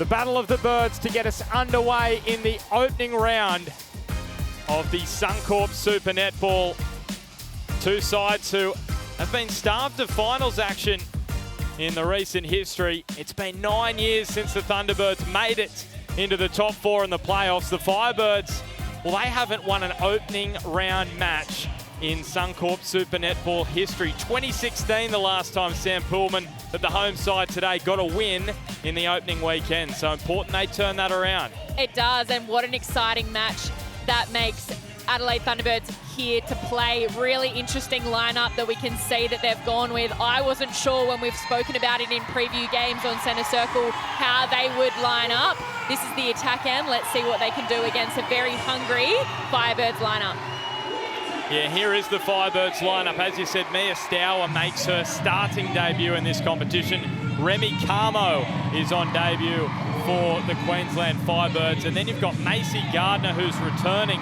The Battle of the Birds to get us underway in the opening round of the Suncorp Super Netball. Two sides who have been starved of finals action in the recent history. It's been 9 years since the Thunderbirds made it into the top four in the playoffs. The Firebirds, well, they haven't won an opening round match in Suncorp Super Netball history. 2016 the last time Sam Pullman at the home side today got a win in the opening weekend. So important they turn that around. It does, and what an exciting match that makes. Adelaide Thunderbirds here to play. Really interesting lineup that we can see that they've gone with. I wasn't sure when we've spoken about it in preview games on Centre Circle how they would line up. This is the attack end. Let's see what they can do against a very hungry Firebirds lineup. Yeah, here is the Firebirds lineup. As you said, Mia Stour makes her starting debut in this competition. Remy Carmo is on debut for the Queensland Firebirds. And then you've got Macy Gardner, who's returning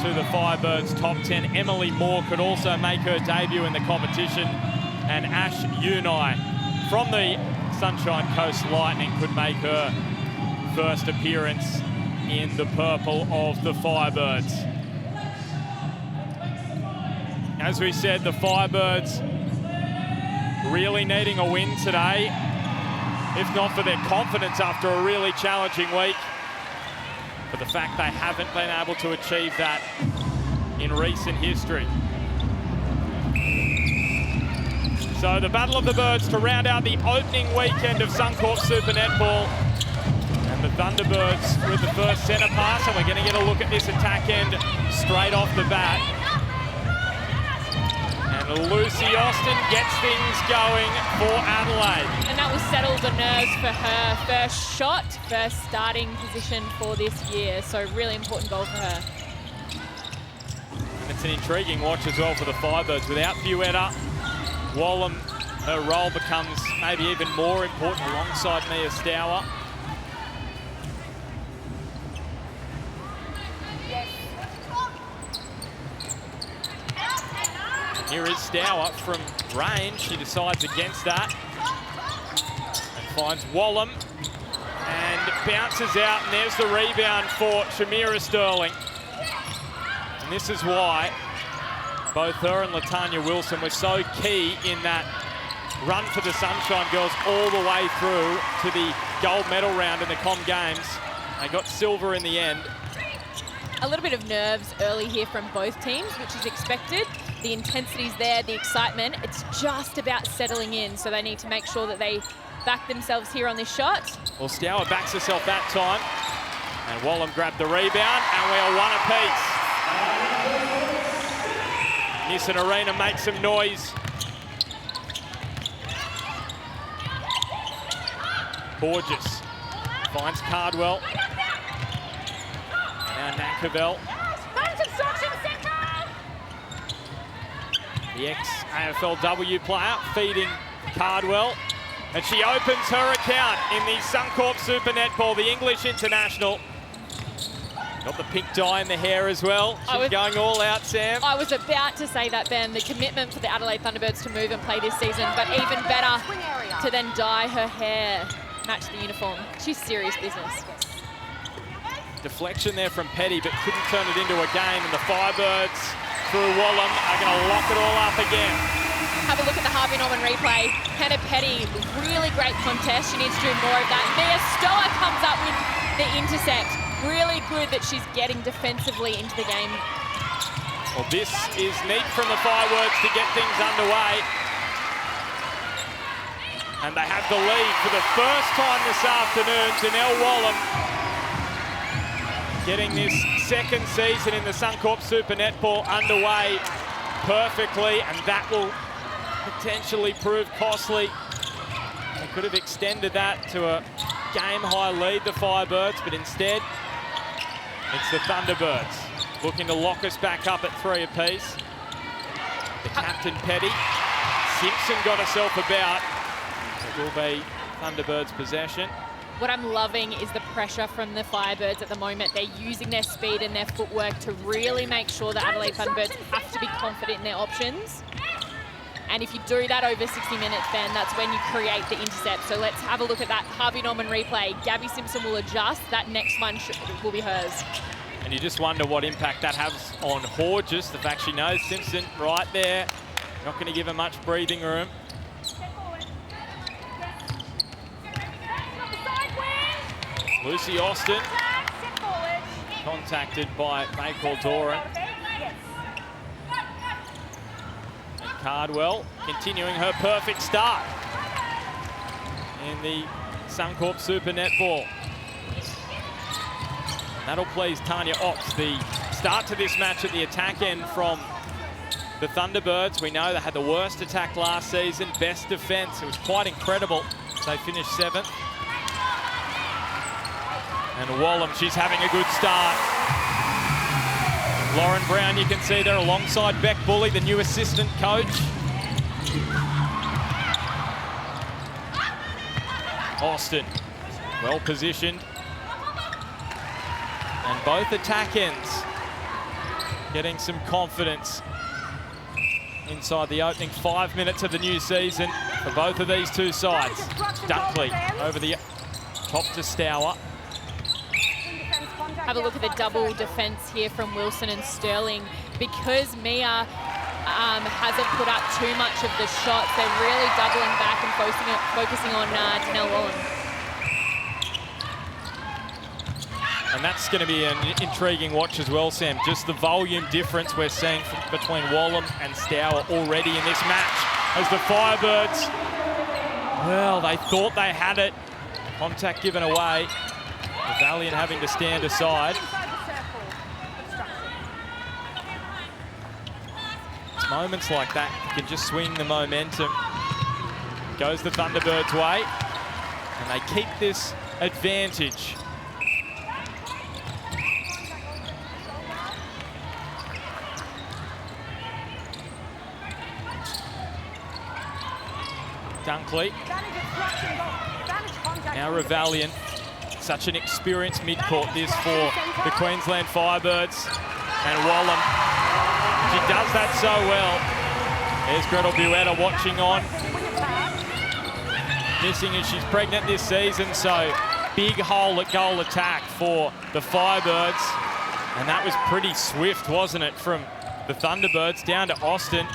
to the Firebirds top 10. Emily Moore could also make her debut in the competition. And Ash Unai from the Sunshine Coast Lightning could make her first appearance in the purple of the Firebirds. As we said, the Firebirds really needing a win today, if not for their confidence after a really challenging week. But the fact they haven't been able to achieve that in recent history. So the Battle of the Birds to round out the opening weekend of Suncorp Super Netball. And the Thunderbirds with the first centre pass, and we're going to get a look at this attack end straight off the bat. And Lucy Austin gets things going for Adelaide. And that will settle the nerves for her first shot, first starting position for this year. So really important goal for her. And it's an intriguing watch as well for the Firebirds. Without Buetta, Wallam, her role becomes maybe even more important alongside Mia Stour. Here is Stour from range. She decides against that and finds Wallam and bounces out, and there's the rebound for Shamira Sterling. And this is why both her and Latanya Wilson were so key in that run for the Sunshine Girls all the way through to the gold medal round in the Com Games. They got silver in the end. A little bit of nerves early here from both teams, which is expected. The intensity's there, the excitement. It's just about settling in, so they need to make sure that they back themselves here on this shot. Well, Stour backs herself that time. And Wallam grabbed the rebound, and we are one apiece. Nissan Arena makes some noise. Borges finds Cardwell. And now Nankerville. The ex-AFLW player feeding Cardwell. And she opens her account in the Suncorp Super Netball, the English international. Got the pink dye in the hair as well. She's going all out, Sam. I was about to say that, Ben. The commitment for the Adelaide Thunderbirds to move and play this season, but even better to then dye her hair, match the uniform. She's serious business. Deflection there from Petty, but couldn't turn it into a game. And the Firebirds, through Wallam, are going to lock it all up again. Have a look at the Harvey Norman replay. Hannah Petty, really great contest. She needs to do more of that. Mia Stour comes up with the intercept. Really good that she's getting defensively into the game. Well, this is neat from the Firebirds to get things underway. And they have the lead for the first time this afternoon. Janelle Wallam getting this second season in the Suncorp Super Netball underway perfectly, and that will potentially prove costly. They could have extended that to a game-high lead, the Firebirds, but instead, it's the Thunderbirds looking to lock us back up at 3 apiece. The captain, Petty. Simpson got herself about. It will be Thunderbirds' possession. What I'm loving is the pressure from the Firebirds at the moment. They're using their speed and their footwork to really make sure that Adelaide Thunderbirds have to be confident in their options. And if you do that over 60 minutes, Ben, that's when you create the intercept. So let's have a look at that Harvey Norman replay. Gabby Simpson will adjust. That next one will be hers. And you just wonder what impact that has on Horges. The fact she knows Simpson right there. Not going to give her much breathing room. Lucy Austin contacted by Maycall Doran. And Cardwell continuing her perfect start in the Suncorp Super Netball. And that'll please Tanya Ops. The start to this match at the attack end from the Thunderbirds. We know they had the worst attack last season, best defense. It was quite incredible. They finished 7th. And Wallum, she's having a good start. Lauren Brown, you can see there alongside Beck Bully, the new assistant coach. Austin, well positioned. And both attack ends getting some confidence inside the opening 5 minutes of the new season for both of these two sides. Dunkley over the top to Stour. Have a look at the double defense here from Wilson and Sterling. Because Mia hasn't put up too much of the shots, they're really doubling back and focusing on Danelle Wallum. And that's going to be an intriguing watch as well, Sam. Just the volume difference we're seeing between Wallum and Stour already in this match. As the Firebirds, well, they thought they had it. Contact given away. The Valiant having to stand aside. It's moments like that can just swing the momentum. Goes the Thunderbirds' way, and they keep this advantage. Dunkley. Now Revaliant. Such an experienced mid-court this for the Queensland Firebirds. And Wallum, she does that so well. There's Gretel Buetta watching on. Missing as she's pregnant this season, so big hole at goal attack for the Firebirds. And that was pretty swift, wasn't it, from the Thunderbirds down to Austin.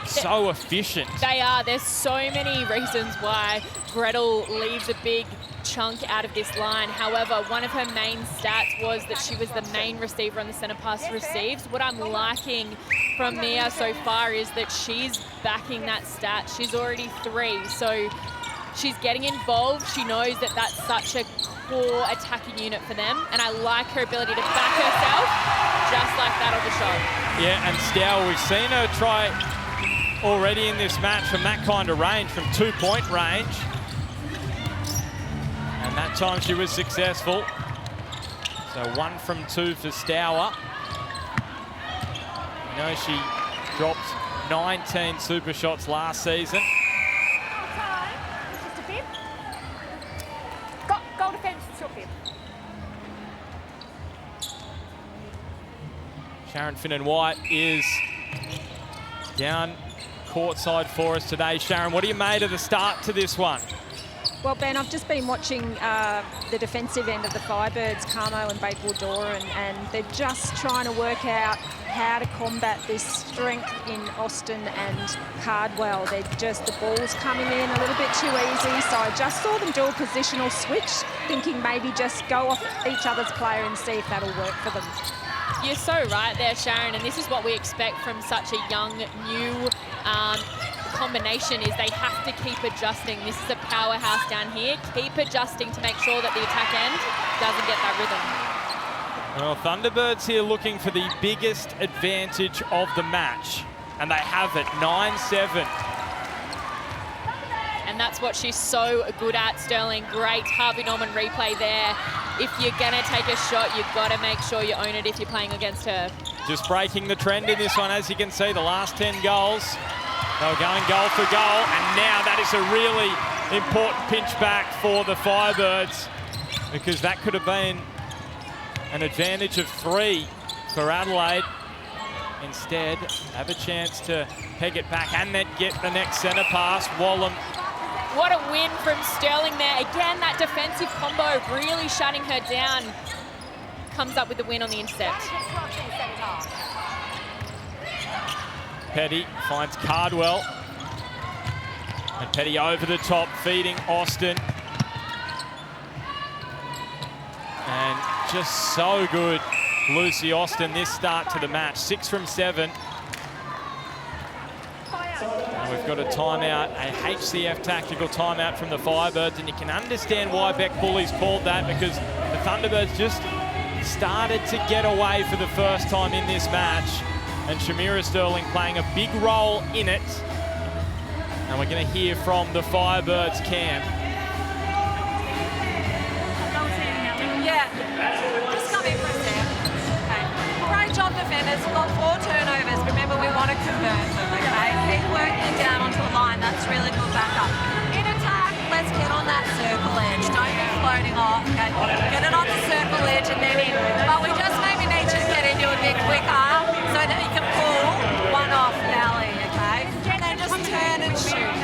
So efficient. They are. There's so many reasons why Gretel leaves a big chunk out of this line. However, one of her main stats was that she was the main receiver on the centre pass receives. What I'm liking from Mia so far is that she's backing that stat. She's already 3, so she's getting involved. She knows that that's such a core attacking unit for them, and I like her ability to back herself just like that on the shot. Yeah, and Stour, we've seen her try already in this match from that kind of range, from 2-point range. And that time she was successful. So 1 from 2 for Stour. You know, she dropped 19 super shots last season. Goal defense, short bib. Sharon Finnan-White is down courtside for us today. Sharon, what do you made of the start to this one? Well, Ben, I've just been watching the defensive end of the Firebirds, Carmo and Bakewell Doran, and they're just trying to work out how to combat this strength in Austin and Cardwell. They're just, the ball's coming in a little bit too easy, so I just saw them do a positional switch, thinking maybe just go off each other's player and see if that'll work for them. You're so right there, Sharon, and this is what we expect from such a young, new combination, is they have to keep adjusting. This is a powerhouse down here. Keep adjusting to make sure that the attack end doesn't get that rhythm. Well, Thunderbirds here looking for the biggest advantage of the match, and they have it, 9-7. And that's what she's so good at, Sterling. Great Harvey Norman replay there. If you're gonna take a shot, you've got to make sure you own it if you're playing against her. Just breaking the trend in this one, as you can see, the last 10 goals. They were going goal for goal, and now that is a really important pinch back for the Firebirds, because that could have been an advantage of 3 for Adelaide. instead have a chance to peg it back and then get the next centre pass. Wallam. What a win from Sterling there. Again, that defensive combo really shutting her down. Comes up with the win on the intercept. Petty finds Cardwell. And Petty over the top, feeding Austin. And just so good, Lucy Austin, this start to the match. 6 from 7. And we've got a timeout, a HCF tactical timeout from the Firebirds, and you can understand why Beck Bully's called that, because the Thunderbirds just started to get away for the first time in this match, and Shamira Sterling playing a big role in it. And we're going to hear from the Firebirds camp. Yeah, just come in for a sec. Okay. Great job, defenders. We've got 4 turnovers. Remember, we want to convert them, okay? Keep working down onto the line. That's really good backup. In attack, let's get on that circle edge. Don't be floating off, okay? Get it on the circle edge and then in. But we just maybe need you to get into a bit quicker so that you can pull one off Valley, okay? And then just turn and shoot.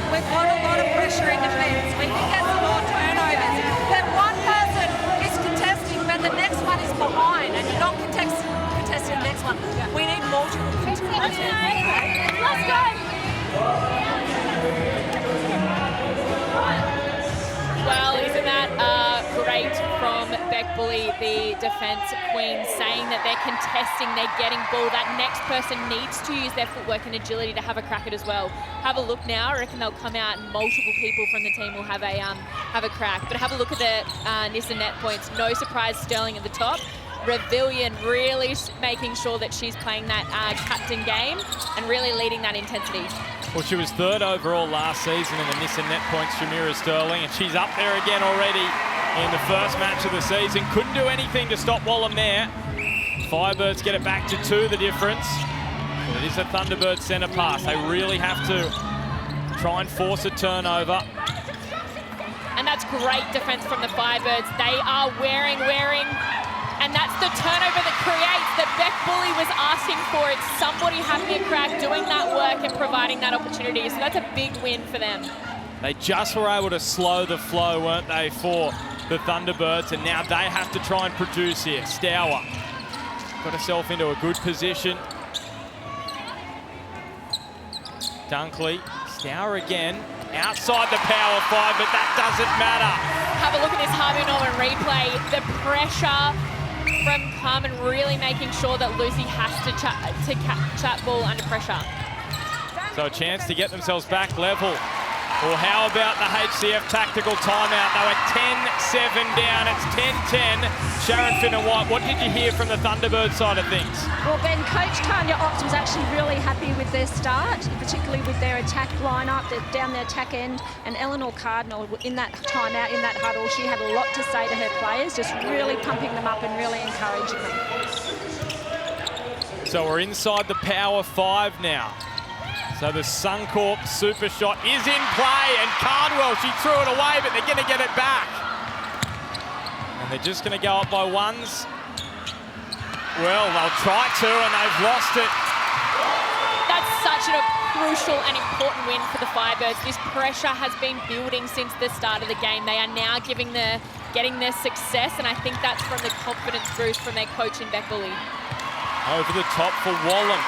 We've got a lot of pressure in defence. We can get some more turnovers. But one person is contesting, but the next one is behind, and you're not contesting the next one. We need multiple contestants. Let's go! Well, isn't that great from Beck Bully, the defence queen, saying that they're contesting, they're getting ball. That next person needs to use their footwork and agility to have a crack at as well. Have a look now. I reckon they'll come out and multiple people from the team will have a crack. But have a look at the Nissa net points. No surprise, Sterling at the top. Revillion really making sure that she's playing that captain game and really leading that intensity. Well, she was 3rd overall last season in the Nissa net points, Shamira Sterling, and she's up there again already in the first match of the season. Couldn't do anything to stop Wallam there. Firebirds get it back to 2, the difference. But it is a Thunderbird centre pass. They really have to try and force a turnover. And that's great defence from the Firebirds. They are wearing. And that's the turnover that creates that Beck Bully was asking for. It's somebody having a crack, doing that work and providing that opportunity. So that's a big win for them. They just were able to slow the flow, weren't they, for the Thunderbirds, and now they have to try and produce here. Stour got herself into a good position. Dunkley, Stour again, outside the power 5, but that doesn't matter. Have a look at this Harvey Norman replay. The pressure from Carmen really making sure that Lucy has to chat ball under pressure. So a chance to get themselves back level. Well, how about the HCF tactical timeout? They were 10-7 down. It's 10-10. Sharon Finnan-White, what did you hear from the Thunderbird side of things? Well, Ben, Coach Tanya Opt was actually really happy with their start, particularly with their attack lineup, down the attack end. And Eleanor Cardinal, in that timeout, in that huddle, she had a lot to say to her players, just really pumping them up and really encouraging them. So we're inside the power 5 now. So the Suncorp super shot is in play, and Cardwell, she threw it away, but they're going to get it back. And they're just going to go up by 1s. Well, they'll try to, and they've lost it. That's such a crucial and important win for the Firebirds. This pressure has been building since the start of the game. They are now getting their success, and I think that's from the confidence boost from their coach in Beck Bully. Over the top for Wallam.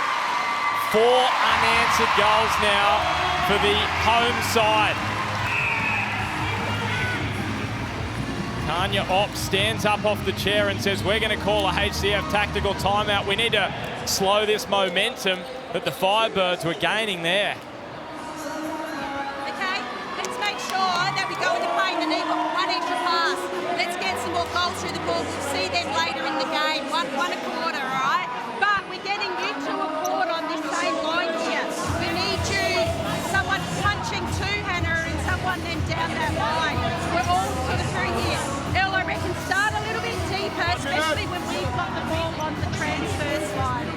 4 unanswered goals now for the home side. Tanya Opp stands up off the chair and says, we're going to call a HCF tactical timeout. We need to slow this momentum that the Firebirds were gaining there. Okay, let's make sure that we go into play and need one extra pass. Let's get some more goals through the ball. We'll see them later in the game. One a quarter, all right? But we're getting you to a quarter on this same line here. We need you, someone punching 2, Hannah, and someone then down that line. We're all sort of through here. Ella reckon start a little bit deeper, especially when we've got the ball on the transfer line.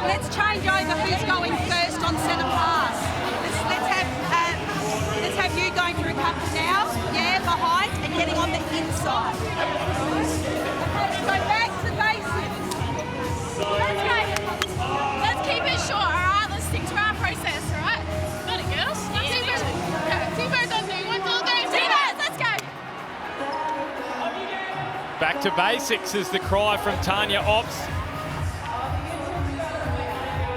Let's change over who's going first on centre pass. Let's have you going through a couple now, yeah, behind, and getting on the inside. So back to basics. Let's go. Let's keep it short, all right? Let's stick to our process, all right? Got it, girls. T-Birds on 3, 1, 2, 3. T-Birds, let's go. Back to basics is the cry from Tanya Ops.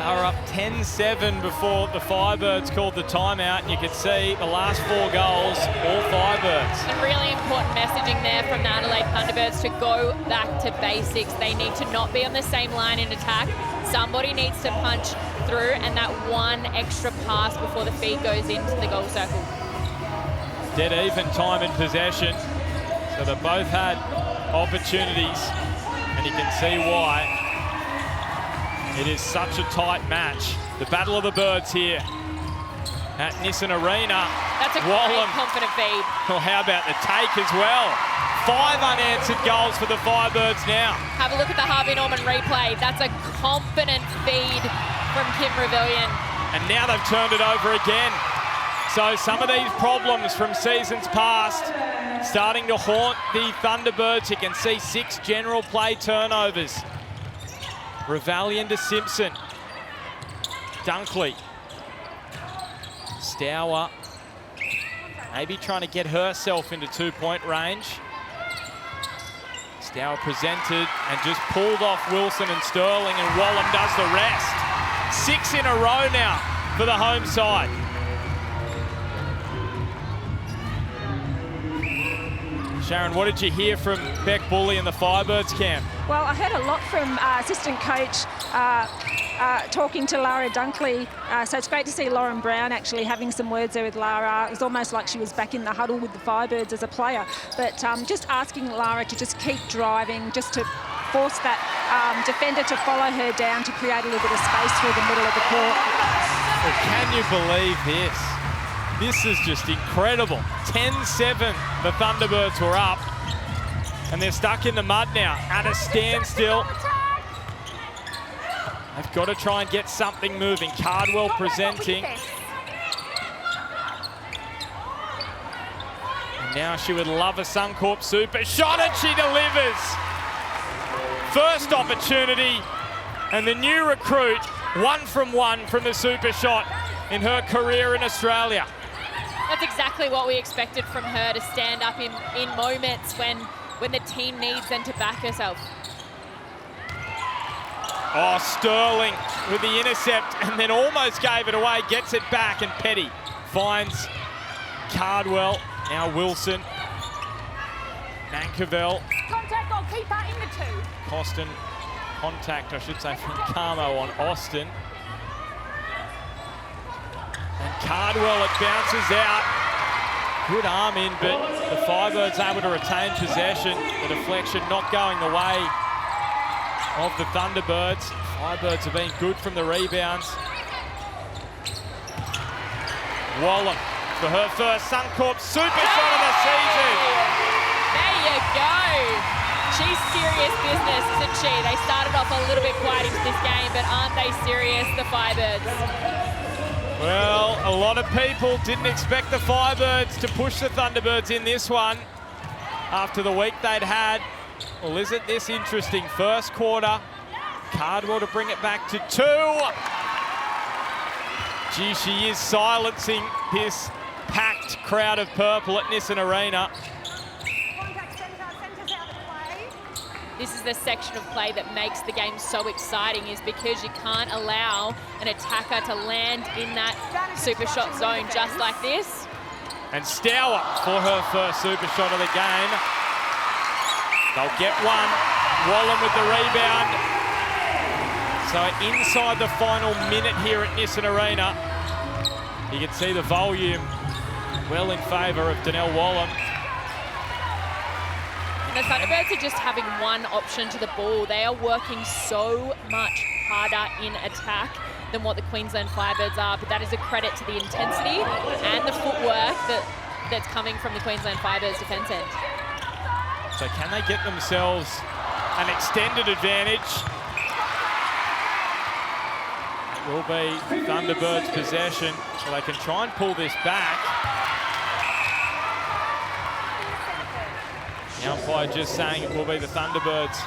Are up 10-7 before the Firebirds called the timeout, and you can see the last 4 goals, all Firebirds. And really important messaging there from the Adelaide Thunderbirds to go back to basics. They need to not be on the same line in attack. Somebody needs to punch through, and that one extra pass before the feed goes into the goal circle. Dead even time in possession, so they both had opportunities, and you can see why. It is such a tight match. The Battle of the Birds here at Nissan Arena. That's a great confident feed. Well, how about the take as well? 5 unanswered goals for the Firebirds now. Have a look at the Harvey Norman replay. That's a confident feed from Kim Revillion. And now they've turned it over again. So some of these problems from seasons past starting to haunt the Thunderbirds. You can see 6 general play turnovers. Revillion to Simpson. Dunkley. Stour. Maybe trying to get herself into 2-point range. Stour presented and just pulled off Wilson and Sterling, and Wallam does the rest. 6 in a row now for the home side. Sharon, what did you hear from Beck Bully and the Firebirds camp? Well, I heard a lot from assistant coach talking to Lara Dunkley. So it's great to see Lauren Brown actually having some words there with Lara. It was almost like she was back in the huddle with the Firebirds as a player. But just asking Lara to just keep driving, just to force that defender to follow her down to create a little bit of space through the middle of the court. Well, can you believe this? This is just incredible. 10-7, the Thunderbirds were up. And they're stuck in the mud now at a standstill. They've got to try and get something moving. Cardwell presenting. And now she would love a Suncorp super shot, and she delivers. First opportunity, and the new recruit, 1 from 1 from the super shot in her career in Australia. That's exactly what we expected from her, to stand up in moments when the team needs them to back herself. Oh, Sterling with the intercept and then almost gave it away, gets it back, and Petty finds Cardwell. Now Wilson. Nankerville. Contact goalkeeper in the 2. Costin, contact, I should say, from Camo on Austin. And Cardwell, it bounces out. Good arm in, but the Firebirds able to retain possession. The deflection not going the way of the Thunderbirds. Firebirds have been good from the rebounds. Wallam for her first Suncorp super shot of the season. There you go. She's serious business, isn't she? They started off a little bit quiet into this game, but aren't they serious, the Firebirds? Well, a lot of people didn't expect the Firebirds to push the Thunderbirds in this one after the week they'd had. Well, isn't this interesting? First quarter, Cardwell to bring it back to 2. Gee, she is silencing this packed crowd of purple at Nissan Arena. This is the section of play that makes the game so exciting, is because you can't allow an attacker to land in that super shot zone just like this. And Stour for her first super shot of the game. They'll get one. Wallam with the rebound. So inside the final minute here at Nissan Arena, you can see the volume well in favour of Donnell Wallam. The Thunderbirds are just having one option to the ball. They are working so much harder in attack than what the Queensland Firebirds are, but that is a credit to the intensity and the footwork that's coming from the Queensland Firebirds defence end. So can they get themselves an extended advantage? It will be Thunderbirds' possession, so they can try and pull this back. The umpire just saying it will be the Thunderbirds'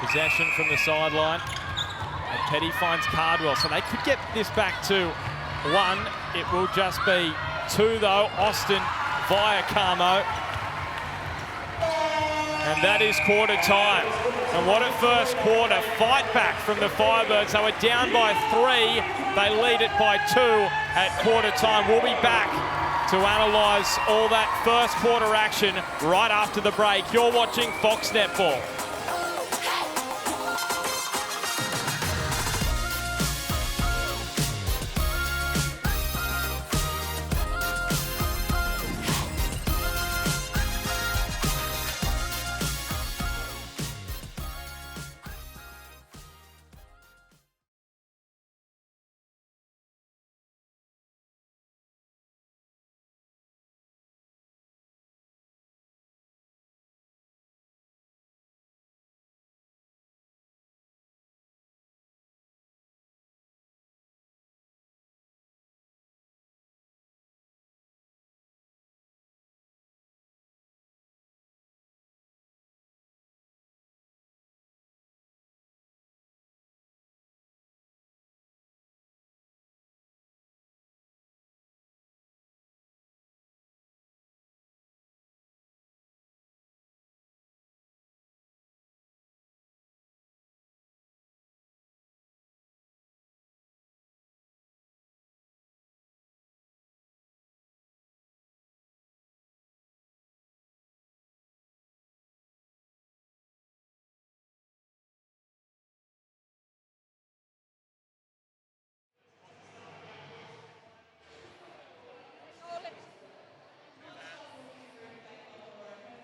possession from the sideline. And Petty finds Cardwell, so they could get this back to 1. It will just be 2 though. Austin via Carmo. And that is quarter time. And what a first quarter. Fight back from the Firebirds. They were down by 3. They lead it by 2 at quarter time. We'll be back to analyse all that first quarter action right after the break. You're watching Fox Netball.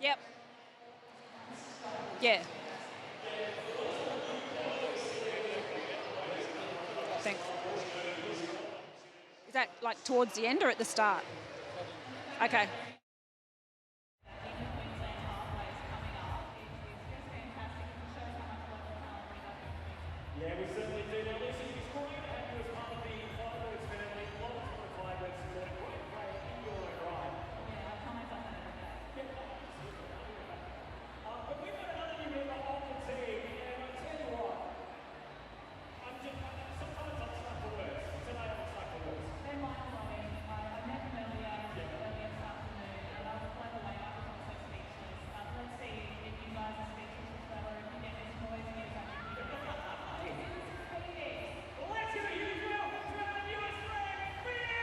Yep. Yeah. Thanks. Is that like towards the end or at the start? Okay. Yeah, we certainly do. Now, Lucy, he's calling it as part of the Firebirds family. A lot of the Firebirds support. Great player in your own right. But we've got another new member of the team, and I tell you what, sometimes I'm stuck for words. Today I'm stuck for words. I met him earlier this afternoon, and I was blown away. I was also speechless. Let's see if you guys are speechless as well, or if you get this noise in your back. Well, let's give a huge welcome to our newest friend, Phoenix!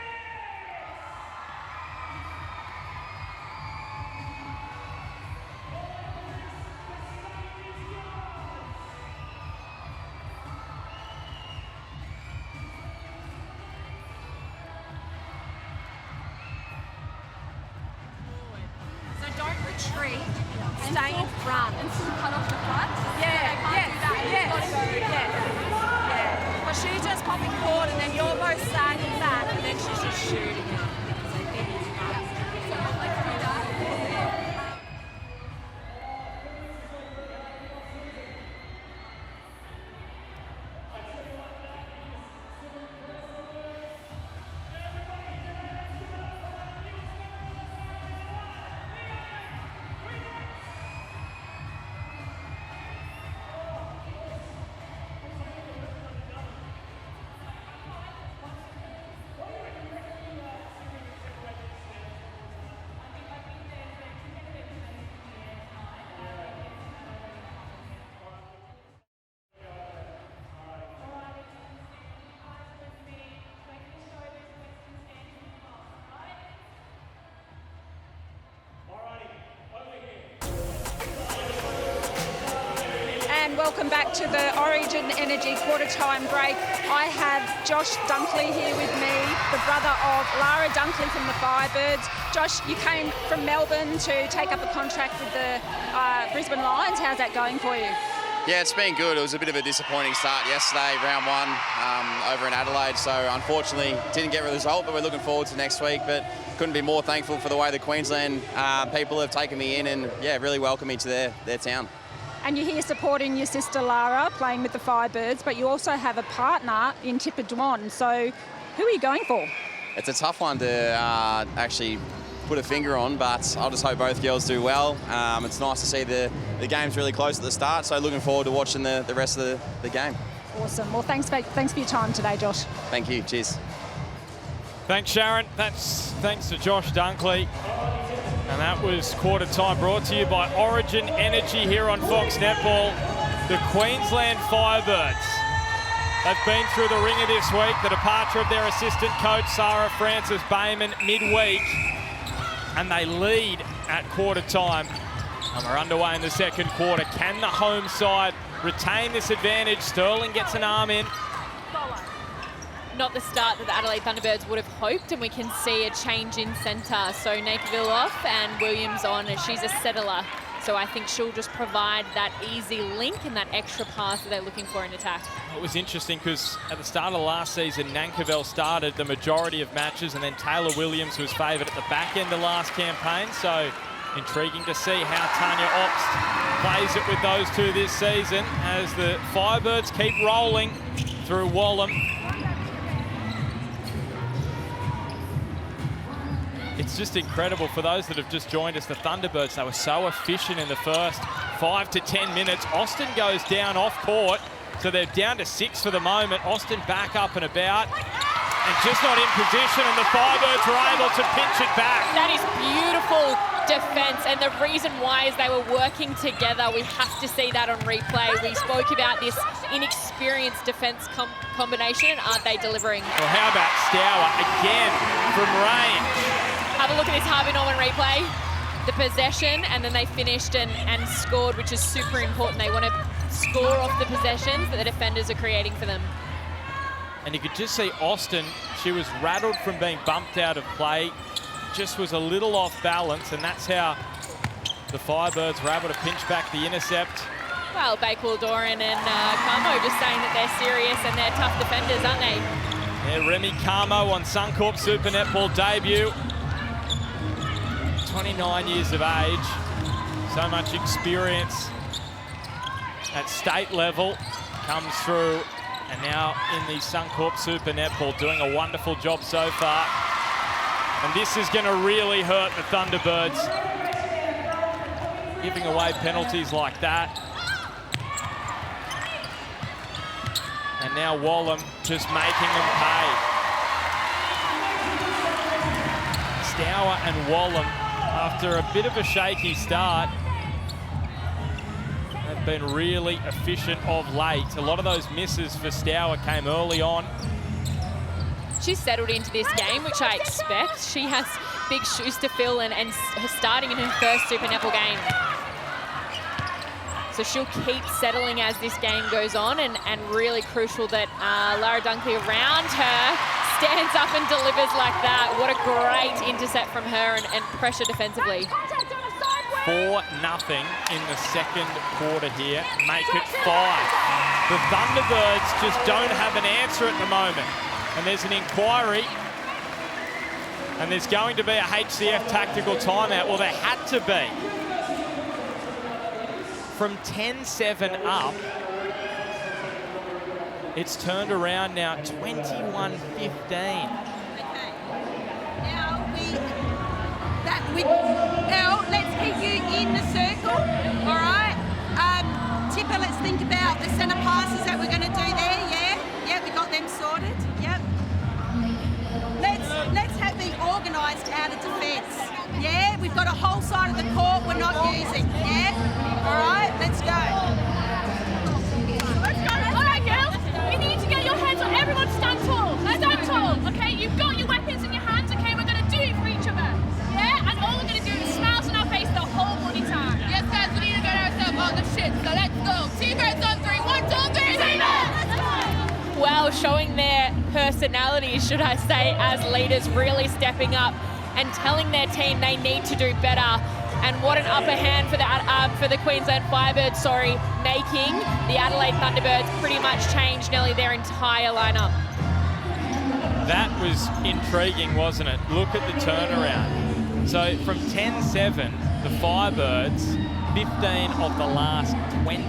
So don't retreat, stay in front. And still cut off the front. Yeah. But she's just popping forward and then you're both sagging back and then she's just shooting up. So then it's fun. So let's do that. And welcome back to the Origin Energy quarter-time break. I have Josh Dunkley here with me, the brother of Lara Dunkley from the Firebirds. Josh, you came from Melbourne to take up a contract with the Brisbane Lions. How's that going for you? Yeah, it's been good. It was a bit of a disappointing start yesterday, round 1, over in Adelaide. So unfortunately, didn't get a result, but we're looking forward to next week. But couldn't be more thankful for the way the Queensland people have taken me in and, yeah, really welcomed me to their town. And you're here supporting your sister Lara, playing with the Firebirds, but you also have a partner in Tipper Dwan. So who are you going for? It's a tough one to actually put a finger on, but I'll just hope both girls do well. It's nice to see the game's really close at the start, so looking forward to watching the rest of the game. Awesome. Well, thanks for your time today, Josh. Thank you. Cheers. Thanks, Sharon. That's thanks to Josh Dunkley. And that was quarter time, brought to you by Origin Energy here on Fox Netball. The Queensland Firebirds have been through the ringer this week. The departure of their assistant coach, Sarah Francis Bayman, midweek. And they lead at quarter time. And we're underway in the second quarter. Can the home side retain this advantage? Sterling gets an arm in. Not the start that the Adelaide Thunderbirds would have hoped, and we can see a change in centre. So Naperville off and Williams on, as she's a settler. So I think she'll just provide that easy link and that extra pass that they're looking for in attack. It was interesting because at the start of last season, Nankivell started the majority of matches, and then Taylor Williams was favoured at the back end of last campaign. So intriguing to see how Tanya Obst plays it with those two this season as the Firebirds keep rolling through Wallam. It's just incredible for those that have just joined us. The Thunderbirds, they were so efficient in the first 5 to 10 minutes. Austin goes down off court, so they're down to 6 for the moment. Austin back up and about, and just not in position, and the Firebirds were able to pinch it back. That is beautiful defence, and the reason why is they were working together. We have to see that on replay. We spoke about this inexperienced defence combination, and aren't they delivering? Well, how about Stour again from range? Have a look at this Harvey Norman replay. The possession, and then they finished and scored, which is super important. They want to score off the possessions that the defenders are creating for them. And you could just see Austin, she was rattled from being bumped out of play, just was a little off balance, and that's how the Firebirds were able to pinch back the intercept. Well, Bakewell, Doran and Carmo just saying that they're serious and they're tough defenders, aren't they? Yeah, Remy Carmo on Suncorp Super Netball debut. 29 years of age, so much experience at state level comes through, and now in the Suncorp Super Netball doing a wonderful job so far. And this is going to really hurt the Thunderbirds, giving away penalties like that. And now Wallam just making them pay. Stour and Wallam, after a bit of a shaky start, have been really efficient of late. A lot of those misses for Stour came early on. She's settled into this game, which I expect. She has big shoes to fill and starting in her first Super Netball game. So she'll keep settling as this game goes on, and really crucial that Lara Dunkley around her stands up and delivers like that. What a great intercept from her and pressure defensively. 4-0 in the second quarter here. Make it 5. The Thunderbirds just don't have an answer at the moment. And there's an inquiry. And there's going to be a HCF tactical timeout. Well, there had to be. From 10-7 up, it's turned around now, 21-15. Okay. Now let's keep you in the circle, all right? Tipper, let's think about the centre passes that we're going to do there, yeah? Yeah, we got them sorted, yep. Let's have be organised out of defence, yeah? We've got a whole side of the court we're not using, yeah? All right, let's go. Let's go. All right, girls. You need to get your hands on. Everyone stand tall. Stand tall, okay? You've got your weapons in your hands, okay? We're going to do it for each other. Yeah? And all we're going to do is smiles on our face the whole bloody time. Yes, guys, we need to get ourselves on the shit. So let's go. T-Birds on 3. 1, 2, 3. T-Birds! Well, showing their personality, should I say, as leaders, really stepping up and telling their team they need to do better. And what an upper hand for the Queensland Firebirds, making the Adelaide Thunderbirds pretty much change nearly their entire lineup. That was intriguing, wasn't it? Look at the turnaround. So from 10-7, the Firebirds, 15 of the last 20.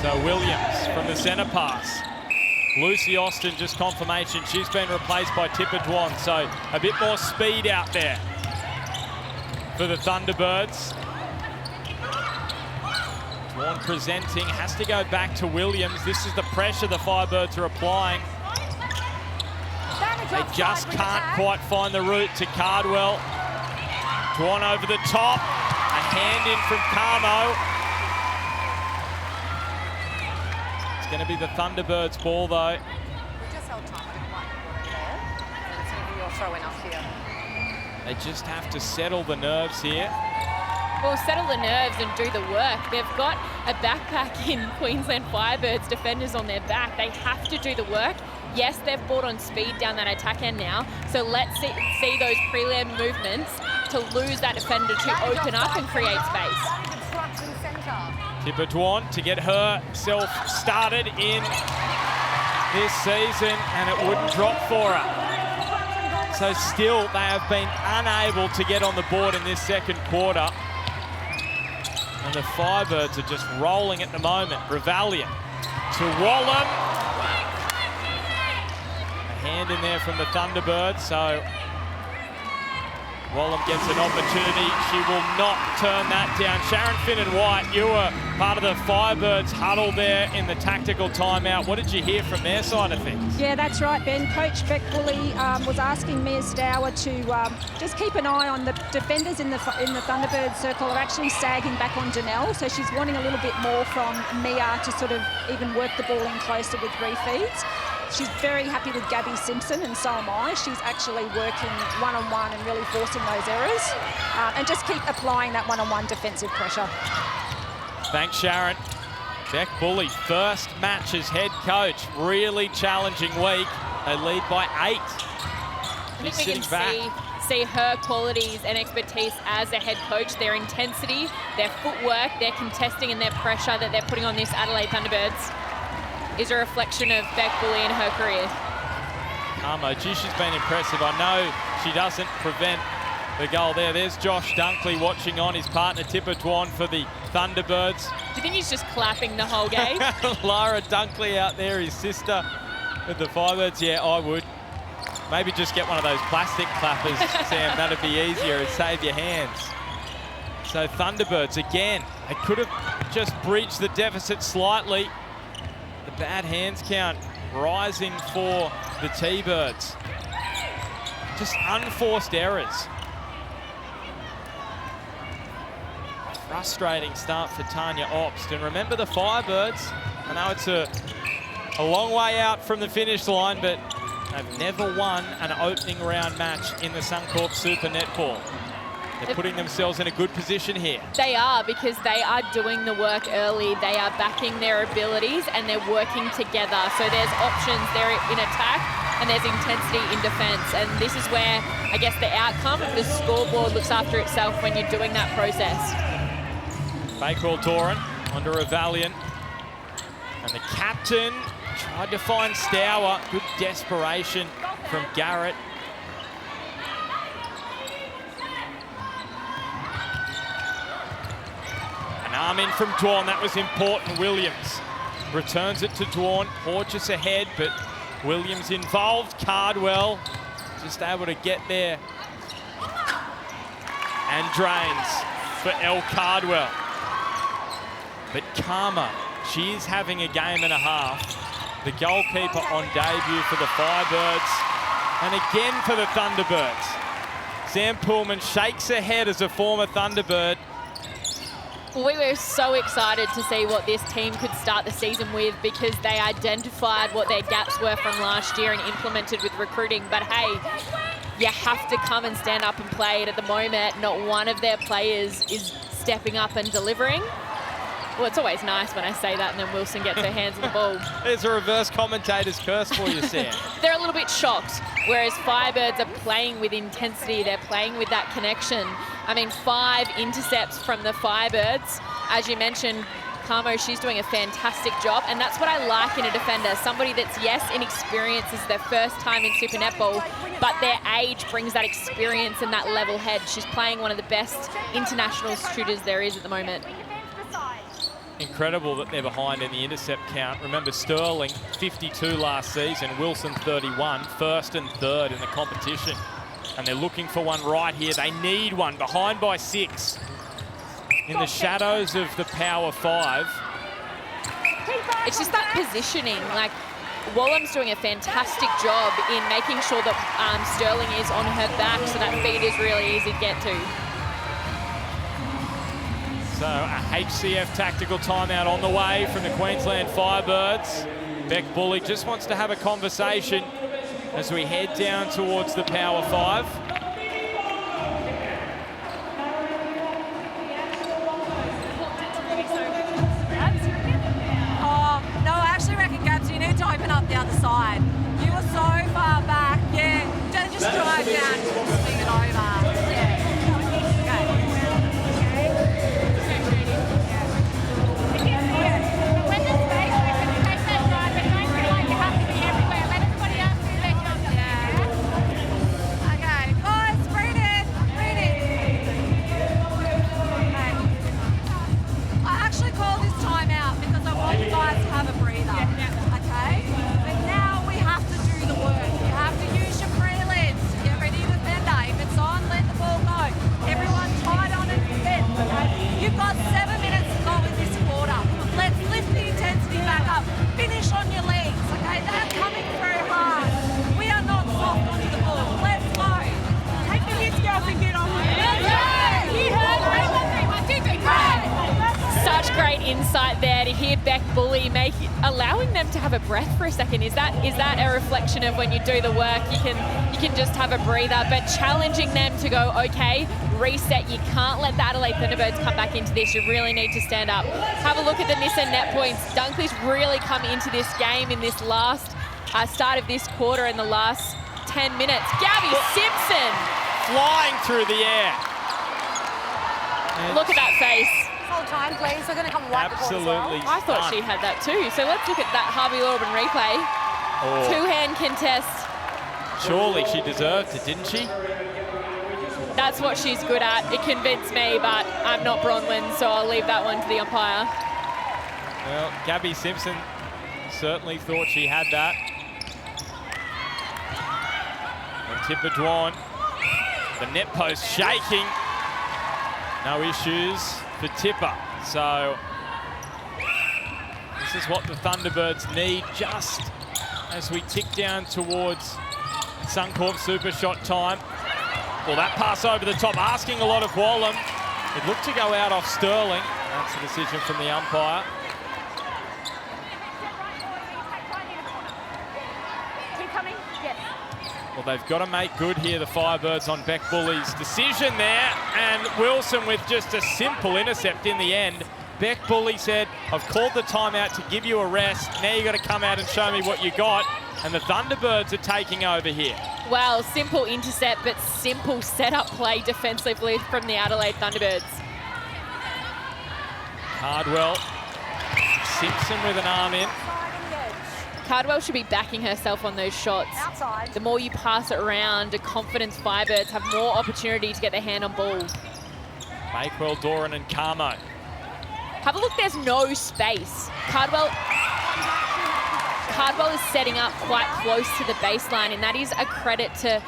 So Williams from the centre pass. Lucy Austin, just confirmation, she's been replaced by Tipper Dwan, so a bit more speed out there for the Thunderbirds. Dwan presenting, has to go back to Williams. This is the pressure the Firebirds are applying. They just can't quite find the route to Cardwell. Dwan over the top, a hand in from Carmo. It's going to be the Thunderbirds ball though. We just held time at one there. It's going to be your throw-in up here. They just have to settle the nerves here. Well, settle the nerves and do the work. They've got a backpack in Queensland Firebirds defenders on their back. They have to do the work. Yes, they've brought on speed down that attack end now. So let's see those pre-land movements to lose that defender to open up and create space. Tipper Dwan to get herself started in this season, and it wouldn't drop for her. So still, they have been unable to get on the board in this second quarter. And the Firebirds are just rolling at the moment. Revalian to Wallam. A hand in there from the Thunderbirds, so Wallam gets an opportunity. She will not turn that down. Sharon Finnan-White, you were part of the Firebirds huddle there in the tactical timeout. What did you hear from their side of things? Yeah, that's right, Ben. Coach Beck Woolley was asking Mia Stour to just keep an eye on the defenders in the Thunderbird circle are actually sagging back on Janelle, so she's wanting a little bit more from Mia to sort of even work the ball in closer with refeeds. She's very happy with Gabby Simpson, and so am I. She's actually working one-on-one and really forcing those errors, and just keep applying that one-on-one defensive pressure. Thanks, Sharon. Beck Bully, first match as head coach. Really challenging week. They lead by 8. I think we can see her qualities and expertise as a head coach, their intensity, their footwork, their contesting and their pressure that they're putting on this Adelaide Thunderbirds is a reflection of Beck Bully in her career. Carmo, gee, she's been impressive. I know she doesn't prevent the goal there. There's Josh Dunkley watching on, his partner Tipper Dwan for the Thunderbirds. Do you think he's just clapping the whole game? Lara Dunkley out there, his sister with the Firebirds. Yeah, I would. Maybe just get one of those plastic clappers, Sam. That'd be easier. It'd save your hands. So Thunderbirds again. They could have just breached the deficit slightly. The bad hands count rising for the T-Birds. Just unforced errors. Frustrating start for Tanya Obst. And remember the Firebirds, I know it's a long way out from the finish line, but they've never won an opening round match in the Suncorp Super Netball. They're putting themselves in a good position here. They are, because they are doing the work early. They are backing their abilities and they're working together. So there's options there in attack and there's intensity in defence. And this is where, I guess, the outcome of the scoreboard looks after itself when you're doing that process. Bakewell Doran under a Valiant. And the captain tried to find Stour. Good desperation from Garrett. An arm in from Dwan, that was important. Williams returns it to Dwan. Porteous ahead, but Williams involved. Cardwell just able to get there. And drains for Elle Cardwell. But Karma, she is having a game and a half. The goalkeeper on debut for the Firebirds. And again for the Thunderbirds. Sam Pullman shakes her head as a former Thunderbird. We were so excited to see what this team could start the season with, because they identified what their gaps were from last year and implemented with recruiting. But hey, you have to come and stand up and play it. At the moment, not one of their players is stepping up and delivering. Well, it's always nice when I say that and then Wilson gets her hands on the ball. There's a reverse commentator's curse for you, Sam. They're a little bit shocked, whereas Firebirds are playing with intensity. They're playing with that connection. I mean, 5 intercepts from the Firebirds. As you mentioned, Camo, she's doing a fantastic job, and that's what I like in a defender. Somebody that's, yes, inexperienced, is their first time in Super Netball, but their age brings that experience and that level head. She's playing one of the best international shooters there is at the moment. Incredible that they're behind in the intercept count. Remember, Sterling, 52 last season, Wilson, 31, first and third in the competition. And they're looking for one right here. They need one, behind by 6. In the shadows of the Power 5. It's just that positioning. Like, Wallam's doing a fantastic job in making sure that Sterling is on her back, so that feed is really easy to get to. So a HCF tactical timeout on the way from the Queensland Firebirds. Beck Bully just wants to have a conversation as we head down towards the Power 5. Oh, no, I actually reckon, Gabs, you need to open up the other side. You were so far back. Yeah, don't just drive down, swing it over. Yeah. When there's space, we can take that drive, but don't feel like you have to be everywhere. Let everybody else do their job. Yeah. Okay, guys, read it. Read it. Okay. I actually called this timeout because I want you guys to have a breather. Okay? But now we have to do the work. You have to use your prelims. Get ready to defender. If it's on, let the ball go. Everyone tight on it, defend. Okay? You've got 7 minutes to go in this quarter. Let's lift the intensity back up. Finish on your legs. Okay? They're coming very hard. We are not soft onto the ball. Let's go. Take the hits, girls, and get on with it. Such great insight there to hear Beck Bully allowing them to have a breath for a second. Is that a reflection of when you do the work, you can just have a breather, but challenging them to go, okay, reset. You can't let the Adelaide Thunderbirds come back into this. You really need to stand up. Have a look at the miss and net points. Dunkley's really come into this game in this last start of this quarter in the last 10 minutes. Gabby Simpson. Flying through the air. Look at that face. Hold time, please. We're going to come wipe the ball as well. Absolutely. I thought she had that too. So let's look at that Harvey Lorben replay. Oh, Two-hand contest. surely she deserved it, didn't she? That's what she's good at. It convinced me, but I'm not Bronwyn, so I'll leave that one to the umpire. Well, Gabby Simpson certainly thought she had that. And Tipper drawn. The net post shaking. No issues for Tipper. So this is what the Thunderbirds need just as we tick down towards Suncorp super shot time. Well, that pass over the top, asking a lot of Wallam. It looked to go out off Sterling. That's a decision from the umpire. Keep coming. Yes. Well, they've got to make good here, the Firebirds, on Beck Bully's decision there. And Wilson with just a simple intercept in the end. Beck Bully said, I've called the timeout to give you a rest. Now you got to come out and show me what you got. And the Thunderbirds are taking over here. Well, simple intercept, but simple setup play defensively from the Adelaide Thunderbirds. Cardwell, Simpson with an arm in. Cardwell should be backing herself on those shots. Outside. The more you pass it around, the confidence Firebirds have more opportunity to get their hand on ball. Bakewell, Doran and Camo. Have a look, there's no space. Cardwell is setting up quite close to the baseline, and that is a credit to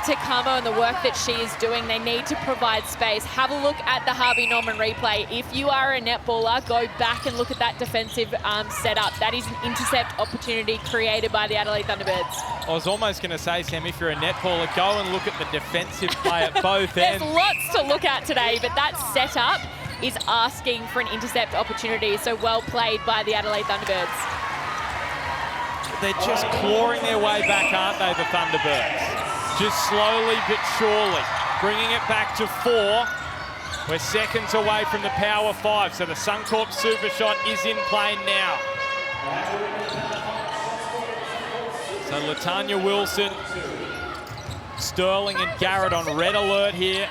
Camo and the work that she is doing. They need to provide space. Have a look at the Harvey Norman replay. If you are a netballer, go back and look at that defensive setup. That is an intercept opportunity created by the Adelaide Thunderbirds. I was almost going to say, Sam, if you're a netballer, go and look at the defensive play at both ends. There's lots to look at today, but that setup is asking for an intercept opportunity. So well played by the Adelaide Thunderbirds. They're just clawing their way back, aren't they, the Thunderbirds? Just slowly but surely, bringing it back to 4. We're seconds away from the Power 5, so the Suncorp super shot is in play now. So Latanya Wilson, Sterling and Garrett on red alert here.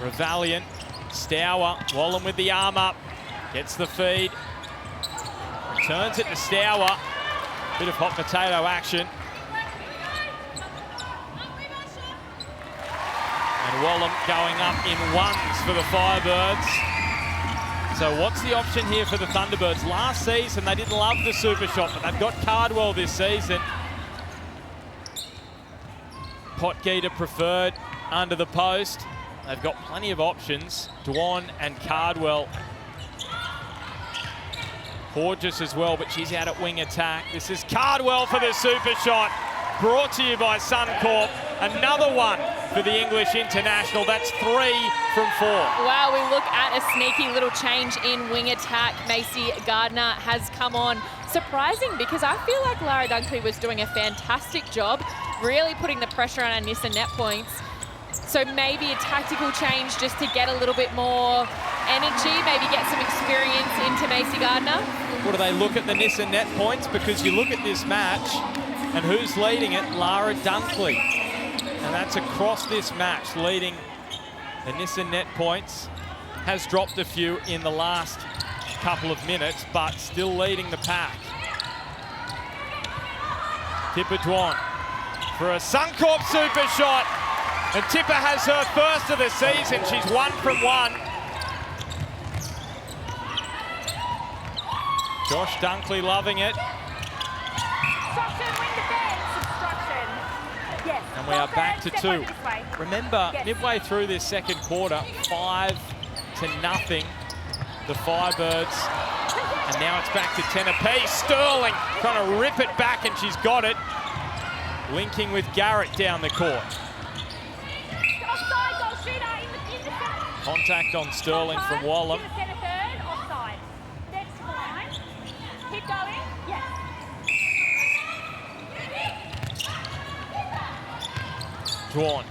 Revaliant Stour, Wallen with the arm up, gets the feed, turns it to Stour. Bit of hot potato action. And Wallen going up in ones for the Firebirds. So what's the option here for the Thunderbirds? Last season, they didn't love the super shot, but they've got Cardwell this season. Potgieter preferred under the post. They've got plenty of options. Dwan and Cardwell. Gorgeous as well, but she's out at wing attack. This is Cardwell for the super shot. Brought to you by Suncorp. Another one for the English international. That's 3 from 4. Wow, we look at a sneaky little change in wing attack. Macy Gardner has come on. Surprising, because I feel like Lara Dunkley was doing a fantastic job, really putting the pressure on Anissa net points. So maybe a tactical change just to get a little bit more energy, maybe get some experience into Macy Gardner. What do they look at the Nissa net points? Because you look at this match, and who's leading it? Lara Dunkley. And that's across this match, leading the Nissa net points. Has dropped a few in the last couple of minutes, but still leading the pack. Tipper Dwan for a Suncorp super shot. And Tipper has her first of the season. She's 1 from 1. Josh Dunkley loving it. And we are back to 2. Remember, midway through this second quarter, 5-0, the Firebirds. And now it's back to 10 apiece. Sterling trying to rip it back, and she's got it. Linking with Garrett down the court. Contact on Sterling from Wallen. Keep going. Yes. Dwan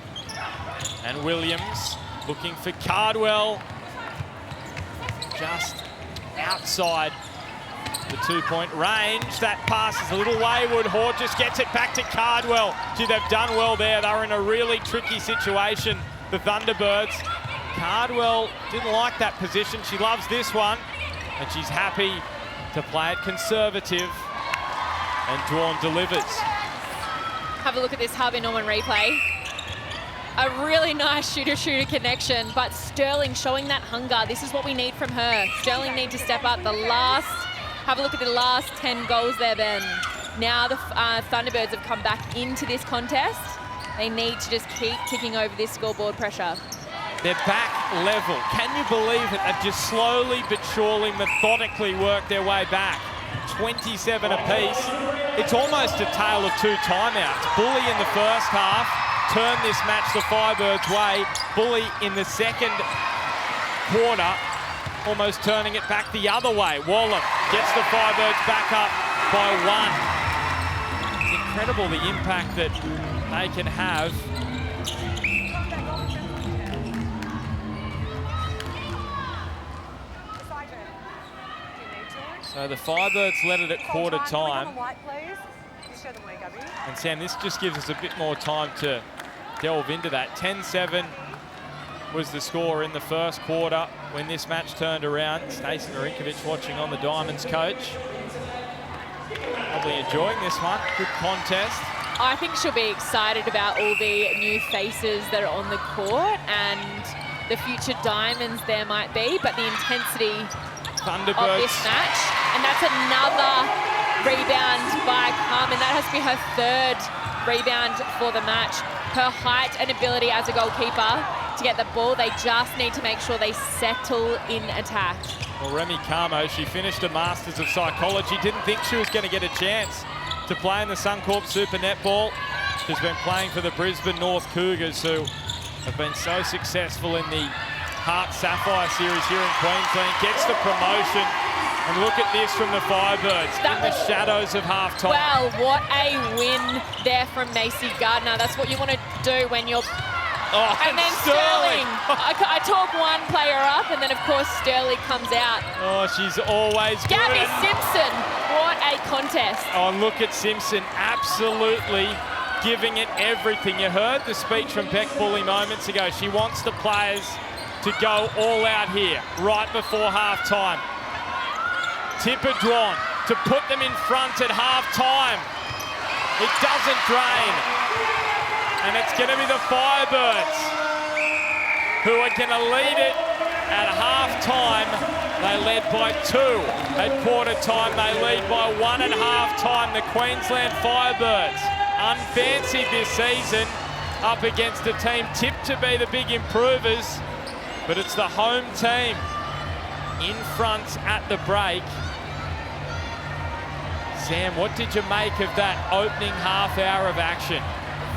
and Williams looking for Cardwell. Just outside the 2-point range. That pass is a little wayward. Hodges gets it back to Cardwell. Gee, they've done well there. They were in a really tricky situation, the Thunderbirds. Cardwell didn't like that position. She loves this one, and she's happy to play it conservative. And Dwan delivers. Have a look at this Harvey Norman replay. A really nice shooter-shooter connection, but Sterling showing that hunger. This is what we need from her. Sterling need to step up. Have a look at the last 10 goals there, Ben. Now the Thunderbirds have come back into this contest. They need to just keep ticking over this scoreboard pressure. They're back level. Can you believe it? They've just slowly but surely, methodically worked their way back. 27 apiece. It's almost a tale of 2 timeouts. Bully in the first half turned this match the Firebirds' way. Bully in the second quarter, almost turning it back the other way. Wallen gets the Firebirds back up by 1. It's incredible the impact that they can have. So the Firebirds led it at quarter time. And Sam, this just gives us a bit more time to delve into that. 10-7 was the score in the first quarter when this match turned around. Stacey Marinkovic watching on the Diamonds coach. Probably enjoying this one. Good contest. I think she'll be excited about all the new faces that are on the court and the future Diamonds there might be, but the intensity Thunderbirds of this match. And that's another rebound by Carmen. That has to be her 3rd rebound for the match. Her height and ability as a goalkeeper to get the ball, they just need to make sure they settle in attack. Well, Remy Camo, she finished a Masters of Psychology, didn't think she was going to get a chance to play in the Suncorp Super Netball. She's been playing for the Brisbane North Cougars, who have been so successful in the Heart Sapphire Series here in Queensland. Gets the promotion. And look at this from the Firebirds in the shadows of halftime. Well, what a win there from Macy Gardner. That's what you want to do when you're... Oh, and then Sterling. I talk one player up, and then, of course, Sterling comes out. Oh, she's always good. Gabby Simpson, what a contest. Oh, look at Simpson, absolutely giving it everything. You heard the speech from Beck Bully moments ago. She wants the players to go all out here right before half-time. Tipper drawn to put them in front at half-time. It doesn't drain. And it's going to be the Firebirds who are going to lead it at half-time. They led by 2 at quarter-time. They lead by 1 at half-time. The Queensland Firebirds, unfancied this season, up against a team tipped to be the big improvers, but it's the home team in front at the break. Sam, what did you make of that opening half hour of action?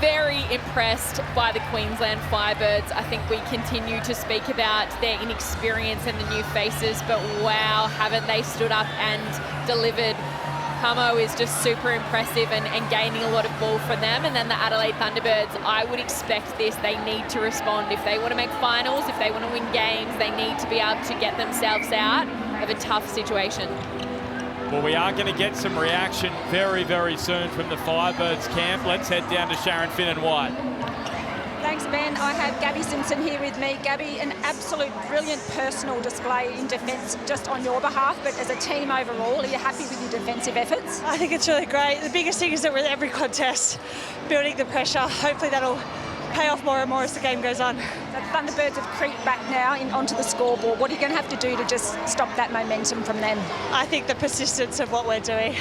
Very impressed by the Queensland Firebirds. I think we continue to speak about their inexperience and the new faces, but wow, haven't they stood up and delivered. Camo is just super impressive and gaining a lot of ball from them. And then the Adelaide Thunderbirds, I would expect this. They need to respond. If they want to make finals, if they want to win games, they need to be able to get themselves out of a tough situation. Well, we are going to get some reaction very, very soon from the Firebirds camp. Let's head down to Sharon Finn and White. Thanks, Ben. I have Gabby Simpson here with me. Gabby, an absolute brilliant personal display in defence just on your behalf, but as a team overall, are you happy with your defensive efforts? I think it's really great. The biggest thing is that with every contest, building the pressure, hopefully that'll pay off more and more as the game goes on. The Thunderbirds have creeped back now onto the scoreboard. What are you going to have to do to just stop that momentum from them? I think the persistence of what we're doing.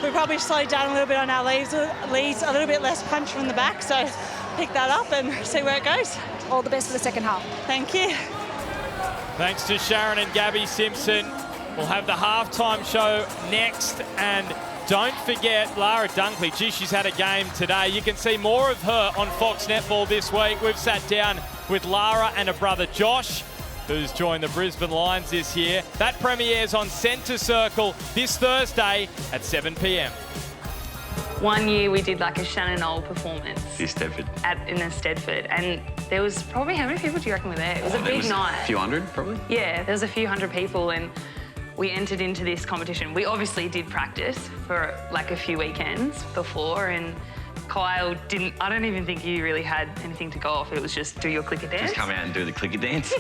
We probably slowed down a little bit on our leads, a little bit less punch from the back, so pick that up and see where it goes. All the best for the second half. Thank you. Thanks to Sharon and Gabby Simpson. We'll have the halftime show next, and don't forget Lara Dunkley. Gee, she's had a game today. You can see more of her on Fox Netball this week. We've sat down with Lara and her brother Josh, who's joined the Brisbane Lions this year. That premieres on Centre Circle this Thursday at 7 p.m. One year we did like a Shannon Knoll performance. In Stedford. In Stedford. And there was probably, how many people do you reckon were there? It was a big night. A few hundred, probably? Yeah, there was a few hundred people, and we entered into this competition. We obviously did practice for like a few weekends before, and Kyle didn't, I don't even think he really had anything to go off. It was just do your clicker dance. Just come out and do the clicker dance.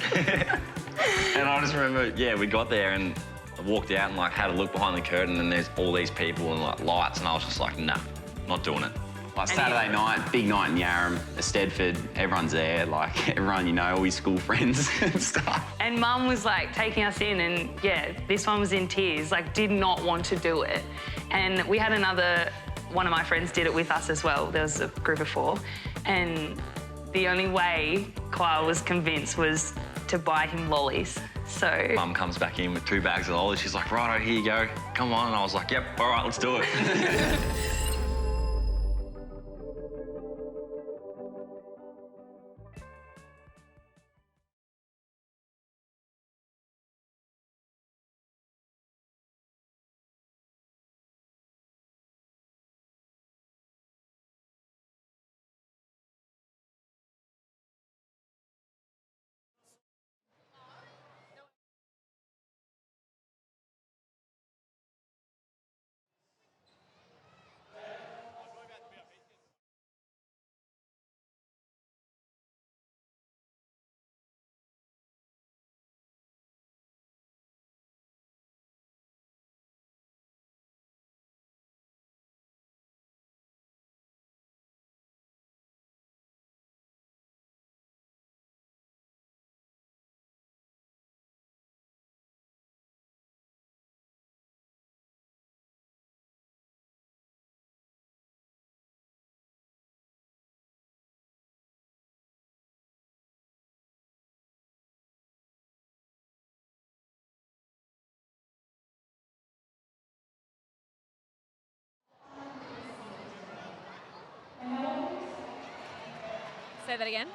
And I just remember, yeah, we got there and I walked out and like had a look behind the curtain, and there's all these people and like lights, and I was just like, nah, not doing it. Like Saturday night, big night in Yarram, Stedford, everyone's there, like everyone you know, all your school friends and stuff. And Mum was like taking us in, and yeah, this one was in tears, like did not want to do it. And we had one of my friends did it with us as well. There was a group of 4. And the only way Kyle was convinced was to buy him lollies. So Mum comes back in with 2 bags of lollies. She's like, righto, here you go, come on. And I was like, yep, all right, let's do it. Say that again.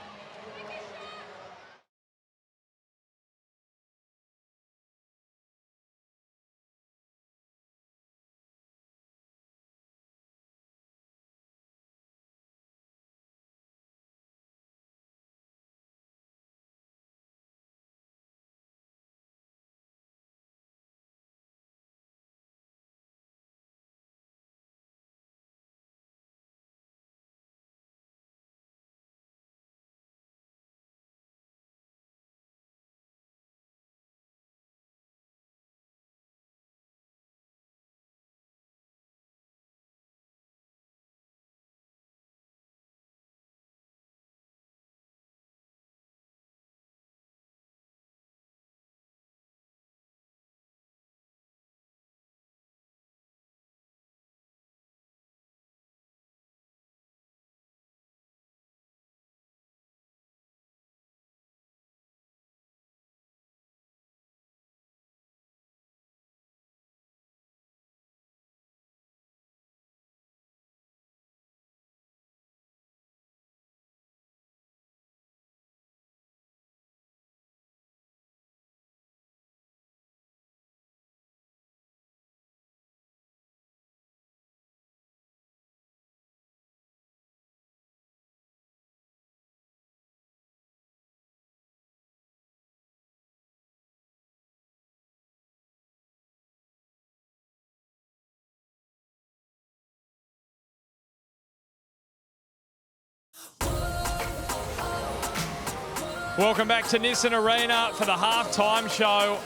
Welcome back to Nissan Arena for the halftime show.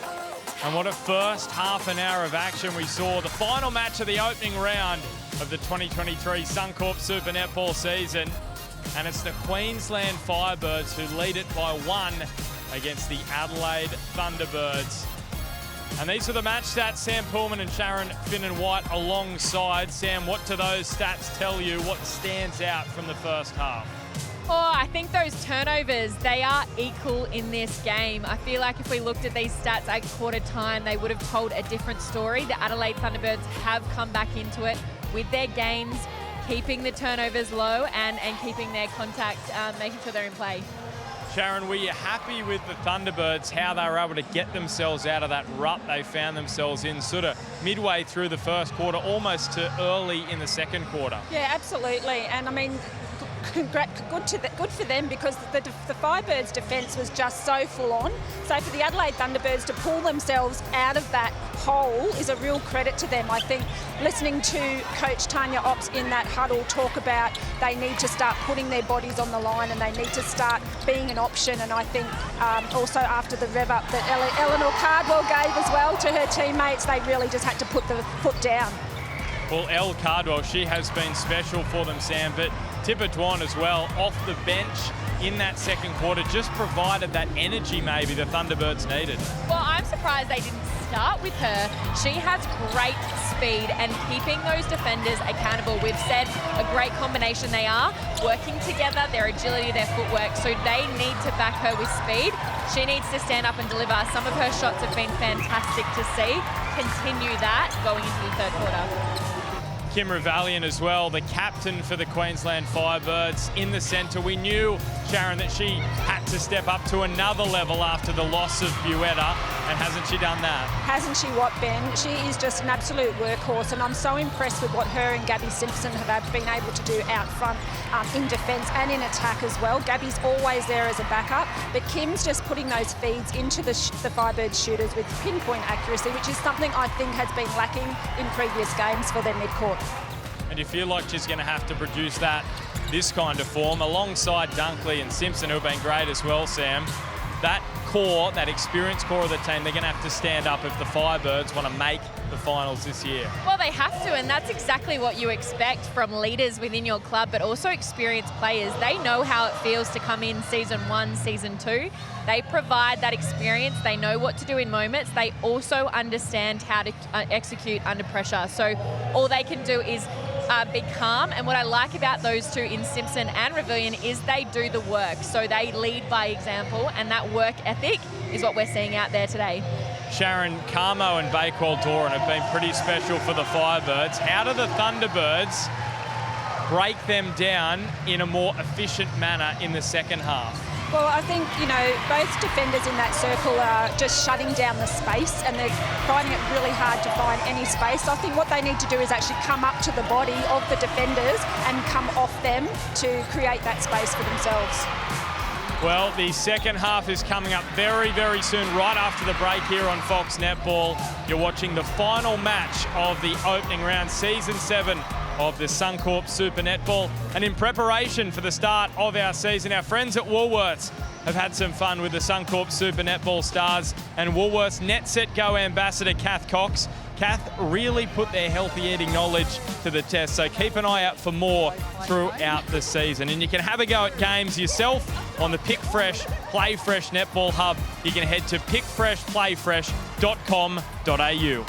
And what a first half an hour of action we saw. The final match of the opening round of the 2023 Suncorp Super Netball season. And it's the Queensland Firebirds who lead it by 1 against the Adelaide Thunderbirds. And these are the match stats. Sam Pullman and Sharon Finnan-White alongside. Sam, what do those stats tell you? What stands out from the first half? Oh, I think those turnovers, they are equal in this game. I feel like if we looked at these stats at quarter time, they would have told a different story. The Adelaide Thunderbirds have come back into it with their gains, keeping the turnovers low and keeping their contact, making sure they're in play. Sharon, were you happy with the Thunderbirds, how they were able to get themselves out of that rut they found themselves in sort of midway through the first quarter, almost to early in the second quarter? Yeah, absolutely. And I mean, good for them, because the Firebirds' defence was just so full on. So for the Adelaide Thunderbirds to pull themselves out of that hole is a real credit to them. I think listening to Coach Tanya Ops in that huddle talk about they need to start putting their bodies on the line and they need to start being an option. And I think also after the rev up that Eleanor Cardwell gave as well to her teammates, they really just had to put the foot down. Well, Elle Cardwell, she has been special for them, Sam, but Tipper Dwan as well, off the bench in that second quarter, just provided that energy maybe the Thunderbirds needed. Well, I'm surprised they didn't start with her. She has great speed and keeping those defenders accountable. We've said a great combination they are, working together, their agility, their footwork, so they need to back her with speed. She needs to stand up and deliver. Some of her shots have been fantastic to see. Continue that going into the third quarter. Kim Revalian as well, the captain for the Queensland Firebirds in the centre. We knew, Sharon, that she had to step up to another level after the loss of Buetta, and hasn't she done that? Hasn't she what, Ben? She is just an absolute workhorse, and I'm so impressed with what her and Gabby Simpson have been able to do out front in defence and in attack as well. Gabby's always there as a backup, but Kim's just putting those feeds into the Firebirds shooters with pinpoint accuracy, which is something I think has been lacking in previous games for their midcourt. And you feel like she's going to have to produce this kind of form alongside Dunkley and Simpson, who have been great as well, Sam. That core, that experienced core of the team, they're going to have to stand up if the Firebirds want to make the finals this year. Well, they have to, and that's exactly what you expect from leaders within your club, but also experienced players. They know how it feels to come in season 1, season 2. They provide that experience. They know what to do in moments. They also understand how to execute under pressure. So all they can do is be calm, and what I like about those two in Simpson and Revalian is they do the work. So they lead by example, and that work ethic is what we're seeing out there today. Sharon, Carmo and Bakewell Doran have been pretty special for the Firebirds. How do the Thunderbirds break them down in a more efficient manner in the second half? Well, I think, both defenders in that circle are just shutting down the space, and they're finding it really hard to find any space. I think what they need to do is actually come up to the body of the defenders and come off them to create that space for themselves. Well, the second half is coming up very, very soon, right after the break here on Fox Netball. You're watching the final match of the opening round, Season 7 of the Suncorp Super Netball. And in preparation for the start of our season, our friends at Woolworths have had some fun with the Suncorp Super Netball stars and Woolworths Net Set Go ambassador Kath Cox. Kath really put their healthy eating knowledge to the test, so keep an eye out for more throughout the season. And you can have a go at games yourself on the Pick Fresh, Play Fresh Netball Hub. You can head to pickfreshplayfresh.com.au.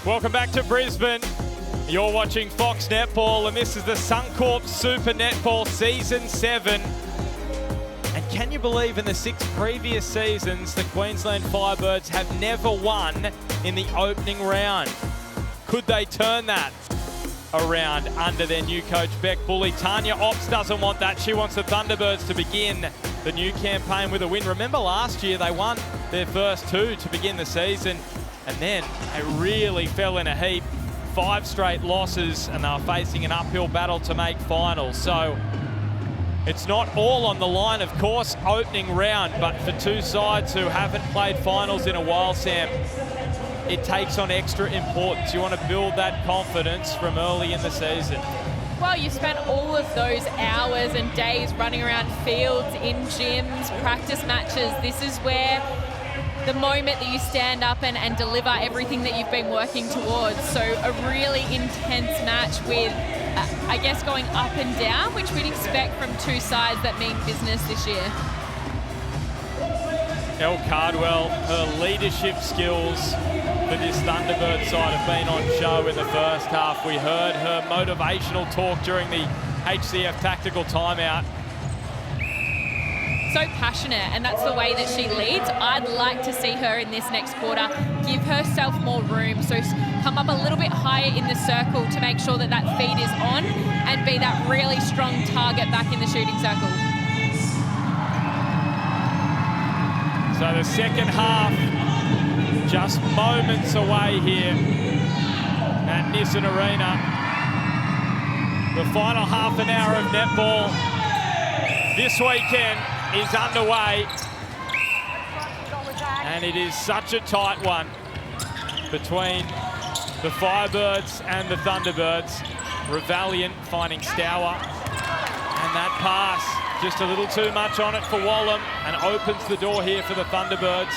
Welcome back to Brisbane. You're watching Fox Netball, and this is the Suncorp Super Netball Season 7. And can you believe in the 6 previous seasons, the Queensland Firebirds have never won in the opening round? Could they turn that around under their new coach, Beck Bully? Tanya Ops doesn't want that. She wants the Thunderbirds to begin the new campaign with a win. Remember last year they won their first 2 to begin the season, and then they really fell in a heap. 5 straight losses, and they were facing an uphill battle to make finals. So it's not all on the line, of course, opening round, but for 2 sides who haven't played finals in a while, Sam, it takes on extra importance. You want to build that confidence from early in the season. Well, you spent all of those hours and days running around fields, in gyms, practice matches. This is where the moment that you stand up and deliver everything that you've been working towards. So a really intense match with, I guess, going up and down, which we'd expect from 2 sides that mean business this year. Elle Cardwell, her leadership skills for this Thunderbird side have been on show in the first half. We heard her motivational talk during the HCF tactical timeout. So passionate, and that's the way that she leads. I'd like to see her in this next quarter give herself more room, so come up a little bit higher in the circle to make sure that that feed is on and be that really strong target back in the shooting circle. So the second half just moments away here at Nissan Arena. The final half an hour of netball this weekend is underway, and it is such a tight one between the Firebirds and the Thunderbirds. Revaliant finding Stour, and that pass just a little too much on it for Wallam, and opens the door here for the Thunderbirds.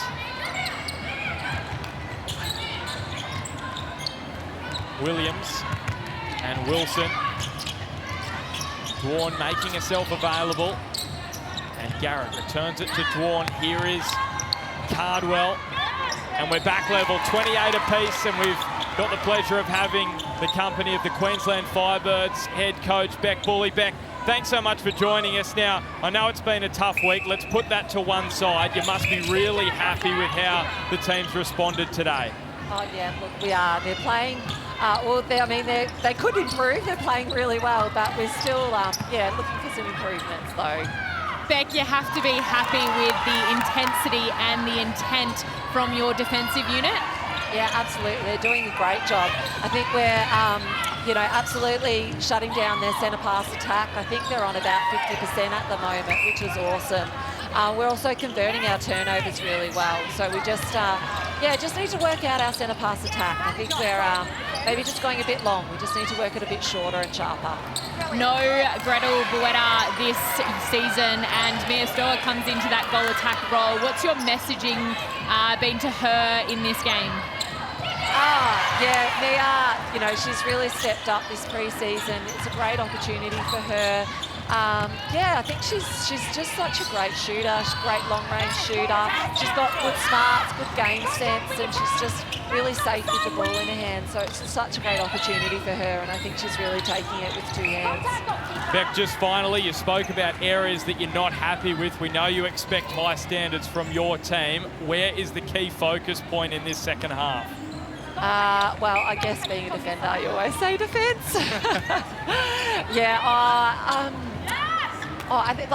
Williams and Wilson. Dwan making herself available. And Garrett returns it to Dwan. Here is Cardwell. And we're back level, 28 apiece, and we've got the pleasure of having the company of the Queensland Firebirds head coach, Beck Bully. Beck, thanks so much for joining us. Now, I know it's been a tough week. Let's put that to one side. You must be really happy with how the team's responded today. Oh, yeah, look, we are. They're playing, they could improve. They're playing really well, but we're still, looking for some improvements, though. Beck, you have to be happy with the intensity and the intent from your defensive unit. Yeah, absolutely. They're doing a great job. I think we're, absolutely shutting down their centre pass attack. I think they're on about 50% at the moment, which is awesome. We're also converting our turnovers really well. So we just need to work out our centre pass attack. I think we're maybe just going a bit long. We just need to work it a bit shorter and sharper. No Gretel Buetta this season, and Mia Stour comes into that goal attack role. What's your messaging been to her in this game? Mia, she's really stepped up this pre-season. It's a great opportunity for her. I think she's just such a great shooter. She's a great long-range shooter. She's got good smarts, good game sense, and she's just really safe with the ball in her hand. So it's such a great opportunity for her, and I think she's really taking it with 2 hands. Beck, just finally, you spoke about areas that you're not happy with. We know you expect high standards from your team. Where is the key focus point in this second half? I guess being a defender, you always say defence. I think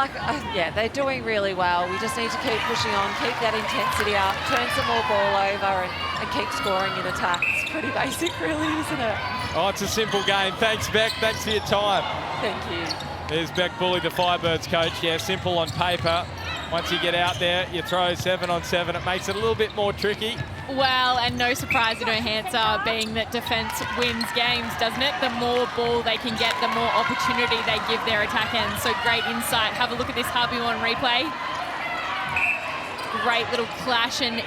they're doing really well. We just need to keep pushing on, keep that intensity up, turn some more ball over, and keep scoring in attack. It's pretty basic, really, isn't it? Oh, it's a simple game. Thanks, Beck. Thanks for your time. Thank you. There's Beck Bully, the Firebirds coach. Yeah, simple on paper. Once you get out there, you throw 7 on 7. It makes it a little bit more tricky. Well, and no surprise in her answer, being that defence wins games, doesn't it? The more ball they can get, the more opportunity they give their attack end. So great insight. Have a look at this Harvey on replay. Great little clash and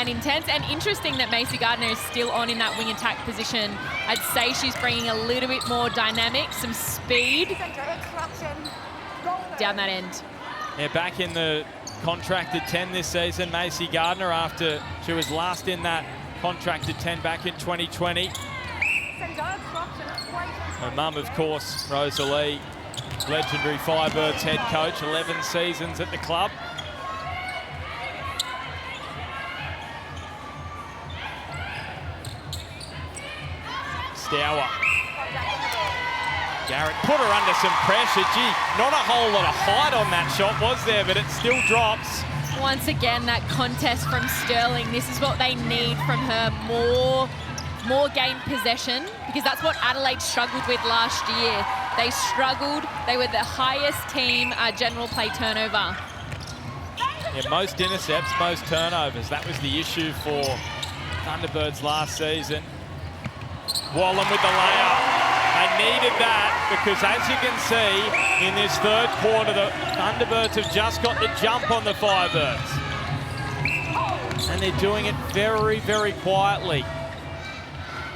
intense. And interesting that Macy Gardner is still on in that wing attack position. I'd say she's bringing a little bit more dynamic, some speed down that end. Yeah, back in the contracted 10 this season, Macy Gardner, after she was last in that Contracted 10 back in 2020. Her mum, of course, Rosalie, legendary Firebirds head coach, 11 seasons at the club. Stour. Garrett put her under some pressure. Gee, not a whole lot of height on that shot, was there? But it still drops. Once again, that contest from Sterling. This is what they need from her. More game possession, because that's what Adelaide struggled with last year. They struggled. They were the highest team general play turnover. Yeah, most intercepts, most turnovers. That was the issue for Thunderbirds last season. Wallen with the layup. They needed that because, as you can see, in this third quarter, the Thunderbirds have just got the jump on the Firebirds. And they're doing it very, very quietly.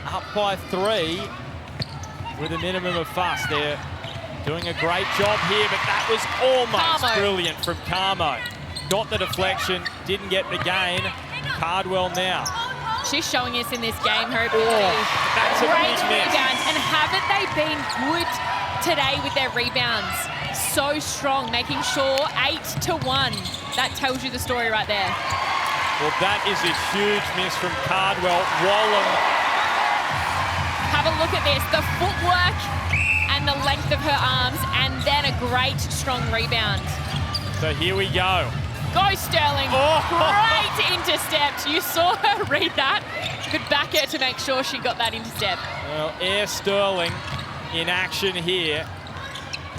Up by 3 with a minimum of fuss. They're doing a great job here, but that was almost brilliant from Carmo. Got the deflection, didn't get the gain. Cardwell now. She's showing us in this game her ability. That's a great big miss. rebounds, and haven't they been good today with their rebounds? So strong, making sure 8-1. That tells you the story right there. Well, that is a huge miss from Cardwell. Wallen. Have a look at this, the footwork and the length of her arms, and then a great, strong rebound. So here we go. Go, Sterling. Great intercept. You saw her read that. Could back her to make sure she got that intercept. Well, Air Sterling in action here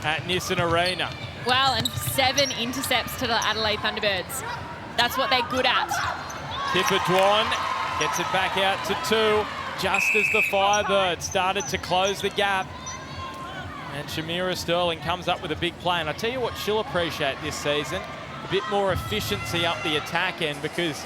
at Nissan Arena. Well, and 7 intercepts to the Adelaide Thunderbirds. That's what they're good at. Pippa Dwan gets it back out to 2, just as the Firebirds started to close the gap. And Shamira Sterling comes up with a big play. And I tell you what she'll appreciate this season, a bit more efficiency up the attack end, because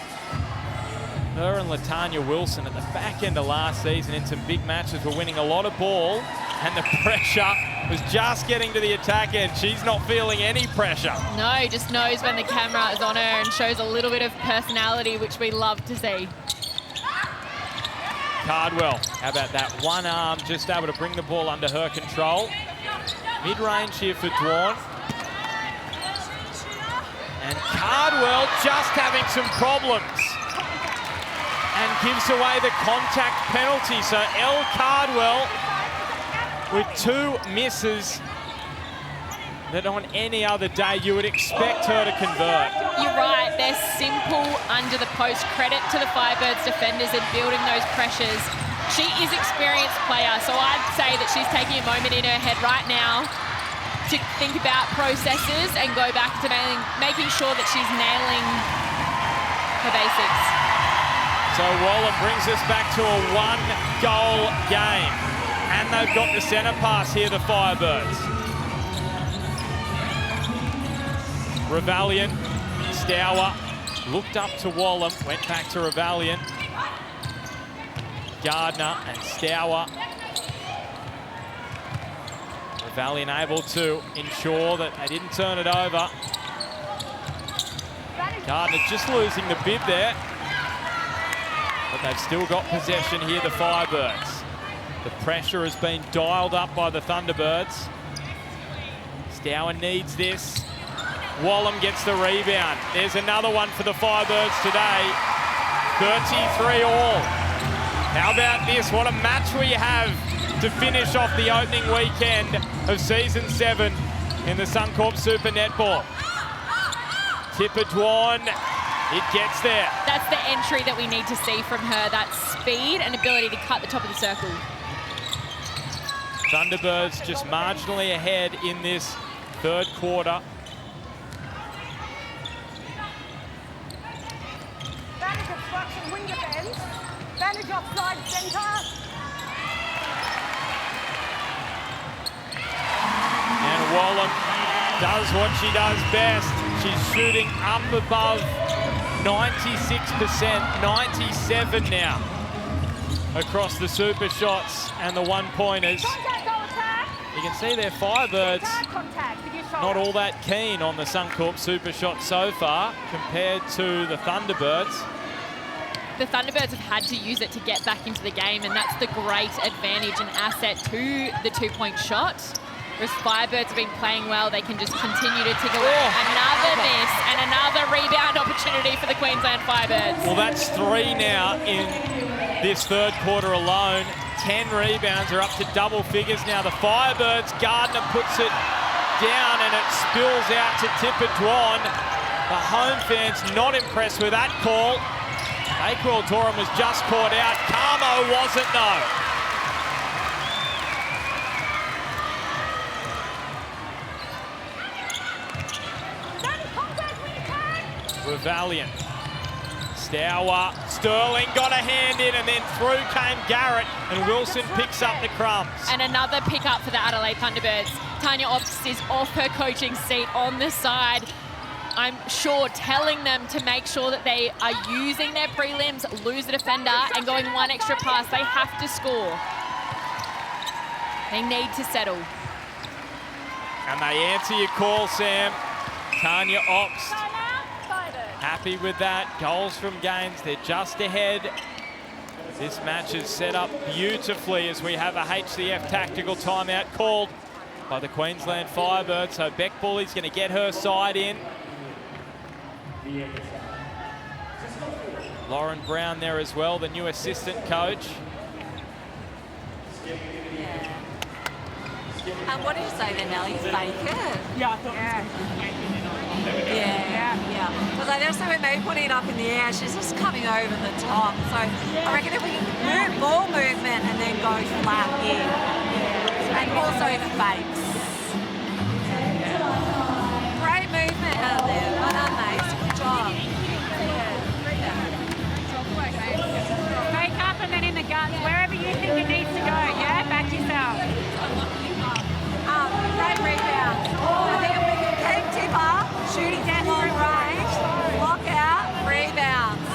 her and Latanya Wilson at the back end of last season in some big matches were winning a lot of ball, and the pressure was just getting to the attack end. She's not feeling any pressure. No, just knows when the camera is on her and shows a little bit of personality, which we love to see. Cardwell, how about that? One arm, just able to bring the ball under her control. Mid-range here for Dwan. And Cardwell just having some problems and gives away the contact penalty. So Elle Cardwell with 2 misses that on any other day you would expect her to convert. You're right, they're simple under the post. Credit to the Firebirds defenders in building those pressures. She is an experienced player, so I'd say that she's taking a moment in her head right now to think about processes and go back to making sure that she's nailing her basics. So Wallen brings us back to a 1-goal game. And they've got the centre pass here, the Firebirds. Ravalian, Stour, looked up to Wallen, went back to Ravalian. Gardner and Stour. Ravalian able to ensure that they didn't turn it over. Gardner just losing the bid there. But they've still got possession here, the Firebirds. The pressure has been dialed up by the Thunderbirds. Stour needs this. Wallen gets the rebound. There's another one for the Firebirds today. 33 all. How about this? What a match we have to finish off the opening weekend of Season 7 in the Suncorp Super Netball. Tipper Dwan, it gets there. That's the entry that we need to see from her, that speed and ability to cut the top of the circle. Thunderbirds just marginally ahead in this third quarter. Vantage obstruction, wing defense. Vantage offside centre. And Wallen does what she does best. She's shooting up above 96%, 97 now across the super shots and the one-pointers. You can see their Firebirds not all that keen on the Suncorp super shot so far compared to the Thunderbirds. the Thunderbirds have had to use it to get back into the game, and that's the great advantage and asset to the two-point shot. Whereas Firebirds have been playing well, they can just continue to tick away. Another miss and another rebound opportunity for the Queensland Firebirds. Well, that's 3 now in this third quarter alone. 10 rebounds, are up to double figures now. The Firebirds, Gardner puts it down and it spills out to Tipper Dwan. The home fans not impressed with that call. Aquil Torum was just caught out. Carmo wasn't though. Revalian. Stour, Sterling got a hand in, and then through came Garrett, and Wilson picks up the crumbs. And another pickup for the Adelaide Thunderbirds. Tanya Ops is off her coaching seat on the side. I'm sure telling them to make sure that they are using their prelims, lose a defender, and going one extra pass. They have to score. They need to settle. And they answer your call, Sam. Tanya Ops. Happy with that. Goals from games. They're just ahead. This match is set up beautifully as we have a HCF tactical timeout called by the Queensland Firebirds. So Beck Bully's going to get her side in. Lauren Brown there as well, the new assistant coach. And what did you say then, Nelly? Fake it? Yeah, I thought Yeah. Because I just with me putting it up in the air, she's just coming over the top. So I reckon if we can move ball movement and then go flat in, and also fakes. Great movement out there. Well done, mate. Good job. fake up and then in the guts, wherever you think it needs to go, yeah? Back yourself. Great rebound. I think if we can keep Tipper shooting down long range, lock out, rebounds.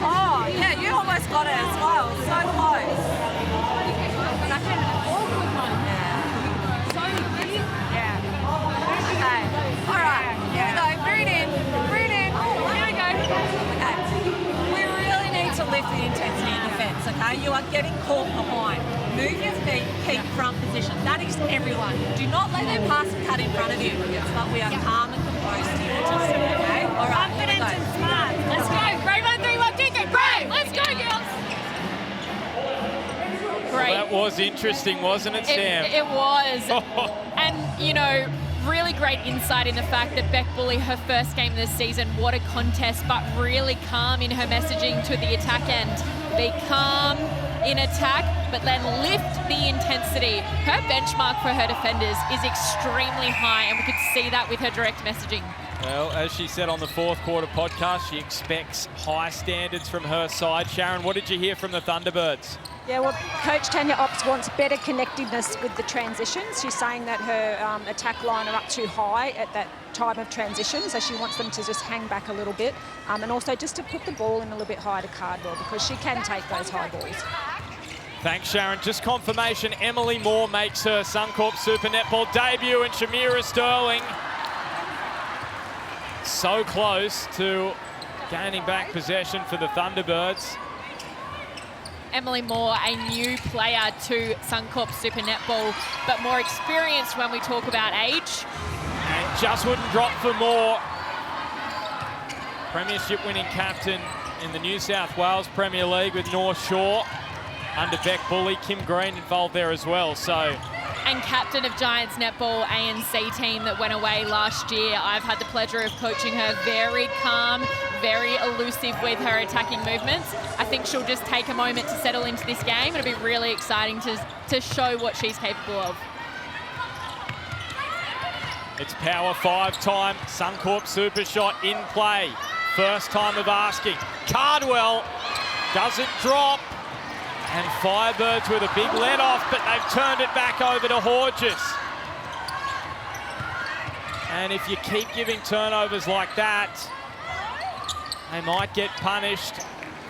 Oh, yeah, you almost got it as well. So close. Okay. All right. Here we go. Root in. Root in. Here we go. Okay. We really need to lift the intensity in defence, okay? You are getting caught behind. Move your feet, keep front position. That is everyone. Do not let them pass and cut in front of you. But we are calm and composed here. Okay? All right. Confidence and smart. Let's go. Great 1, 3, 1, 2, 3. Great. Let's go, girls. Great. Well, that was interesting, wasn't it, Sam? It was. And, you know, really great insight in the fact that Beck Bully, her first game this season, what a contest, but really calm in her messaging to the attack end. Be calm in attack, but then lift the intensity. Her benchmark for her defenders is extremely high, and we could see that with her direct messaging. Well, as she said on the fourth quarter podcast, she expects high standards from her side. Sharon, what did you hear from the Thunderbirds? Yeah, well, Coach Tanya Ops wants better connectedness with the transitions. She's saying that her attack line are up too high at that time of transition, so she wants them to just hang back a little bit, and also just to put the ball in a little bit higher to cardboard, because she can take those high balls. Thanks, Sharon. Just confirmation, Emily Moore makes her Suncorp Super Netball debut, and Shamira Sterling so close to gaining back possession for the Thunderbirds. Emily Moore, a new player to Suncorp Super Netball, but more experienced when we talk about age. And just wouldn't drop for Moore. Premiership winning captain in the New South Wales Premier League with North Shore. Under Beck Bully, Kim Green involved there as well. So. And captain of Giants Netball ANC team that went away last year. I've had the pleasure of coaching her. Very calm, very elusive with her attacking movements. I think she'll just take a moment to settle into this game. It'll be really exciting to show what she's capable of. It's power 5 time. Suncorp Super Shot in play. First time of asking. Cardwell doesn't drop. And Firebirds with a big let-off, but they've turned it back over to Horges. And if you keep giving turnovers like that, they might get punished.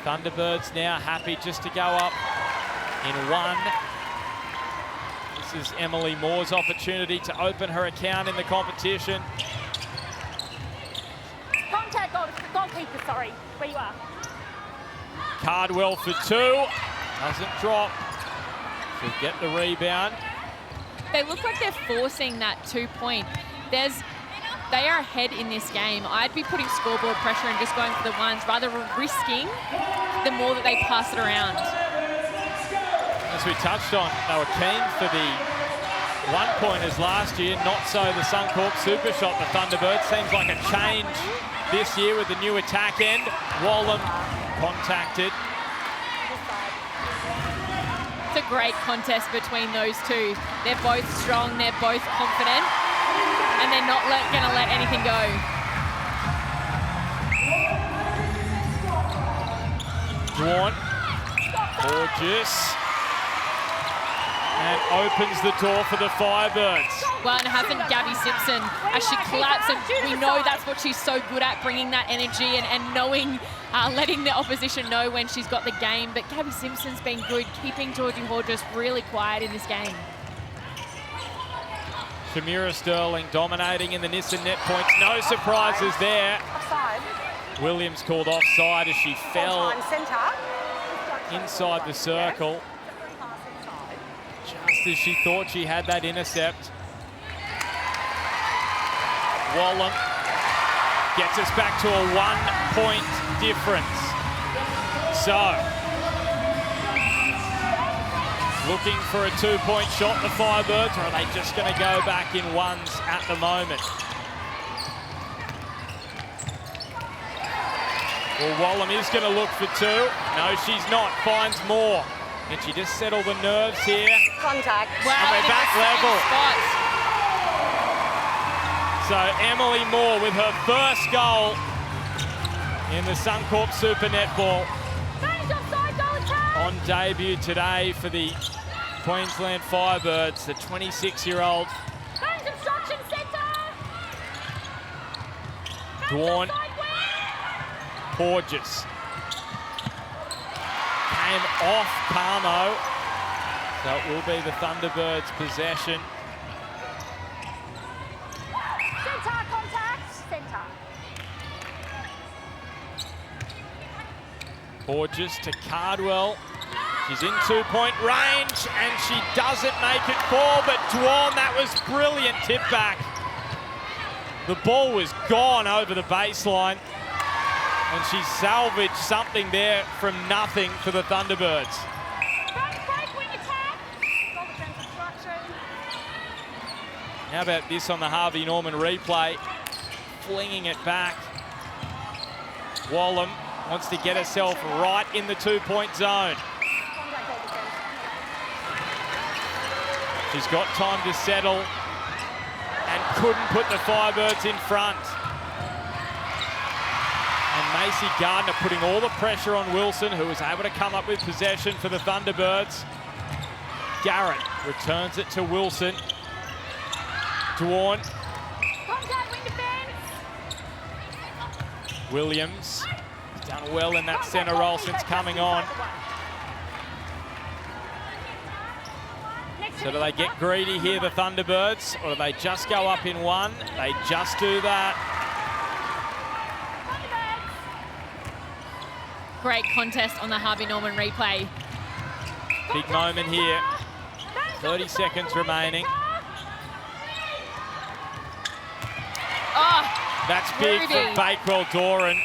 Thunderbirds now happy just to go up in 1. This is Emily Moore's opportunity to open her account in the competition. keeper, sorry. Where you are. Cardwell for 2. Doesn't drop. She'll get the rebound. They look like they're forcing that 2-point. They are ahead in this game. I'd be putting scoreboard pressure and just going for the ones rather than risking the more that they pass it around. As we touched on, they were keen for the one-pointers last year, not so the Suncorp super shot, the Thunderbirds. Seems like a change this year with the new attack end. Wallam contacted. It's a great contest between those two. They're both strong, they're both confident, and they're not going to let anything go. Dwan, gorgeous, and opens the door for the Firebirds. Well, and having Gabby Simpson as she collapses, and we know that's what she's so good at, bringing that energy and knowing, letting the opposition know when she's got the game. But Gabby Simpson's been good, keeping Georgie Horgis really quiet in this game. Shamira Sterling dominating in the Nissan net points. No surprises there. Offside. Williams called offside as she fell inside the circle. Just as she thought she had that intercept. Wallam gets us back to a 1-point difference. So, looking for a 2-point shot, the Firebirds, or are they just going to go back in ones at the moment? Well, Wallam is going to look for 2. No, she's not. Finds more. Can she just settle the nerves here? Contact. Wow, and we're back level. So Emily Moore with her first goal in the Suncorp Super Netball on debut today for the Queensland Firebirds, the 26-year-old. Dwan, Porges. Came off Palmo, so it will be the Thunderbirds' possession. Centre, contact, centre. Porges to Cardwell. She's in 2-point range, and she doesn't make it fall, but Dwan, that was brilliant tip back. The ball was gone over the baseline, and she salvaged something there from nothing for the Thunderbirds. How about this on the Harvey Norman replay? Flinging it back. Wallam wants to get herself right in the 2-point zone. She's got time to settle and couldn't put the Firebirds in front. And Macy Gardner putting all the pressure on Wilson, who was able to come up with possession for the Thunderbirds. Garrett returns it to Wilson. Dwan. Williams has done well in that centre role since coming on. So do they get greedy here, the Thunderbirds, or do they just go up in one? They just do that. Great contest on the Harvey Norman replay. Big moment here. 30 seconds remaining. Oh, that's big for Bakewell Doran.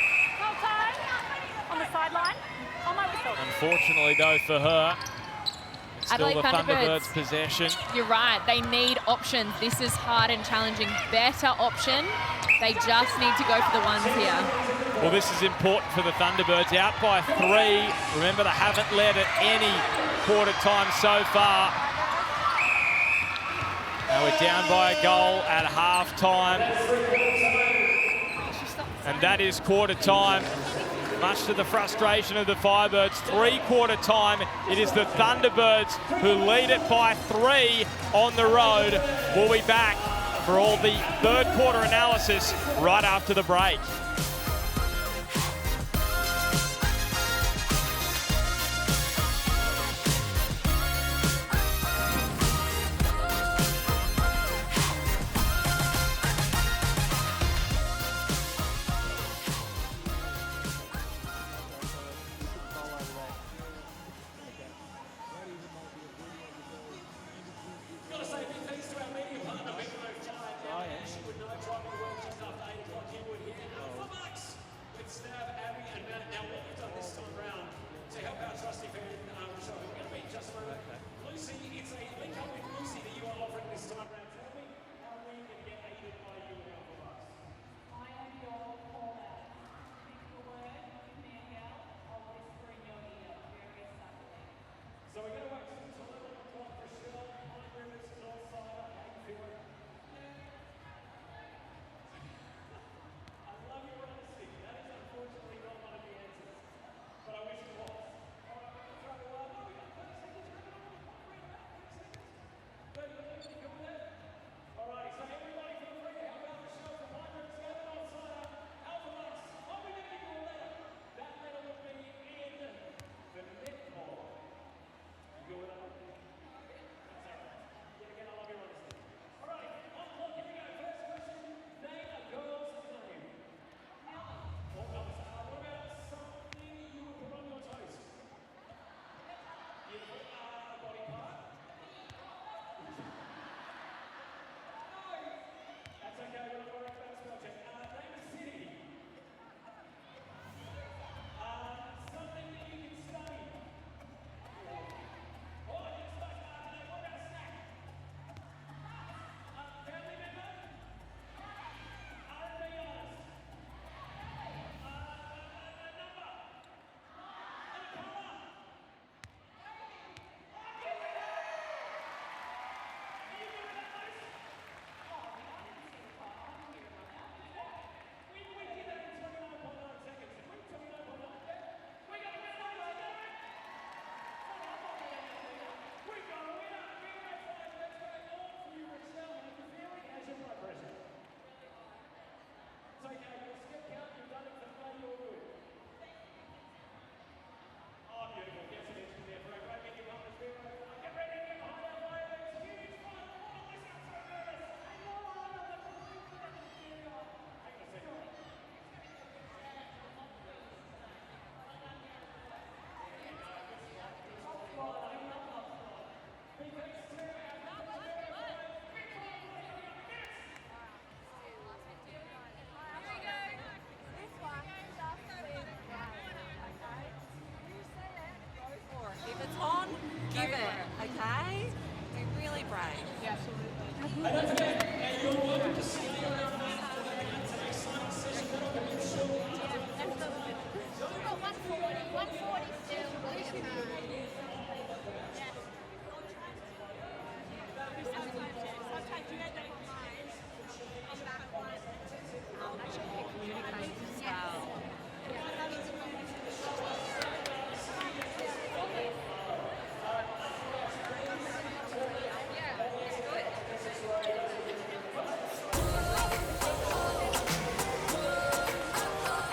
On the sideline. On my whistle. Unfortunately, though, for her, it's still Adelaide the Thunderbirds' possession. You're right. They need options. This is hard and challenging. Better option. They just need to go for the ones here. Well, this is important for the Thunderbirds. Out by 3. Remember, they haven't led at any quarter time so far. Now we're down by a goal at half-time. And that is quarter time. Much to the frustration of the Firebirds. 3-quarter time. It is the Thunderbirds who lead it by 3 on the road. We'll be back for all the third quarter analysis right after the break.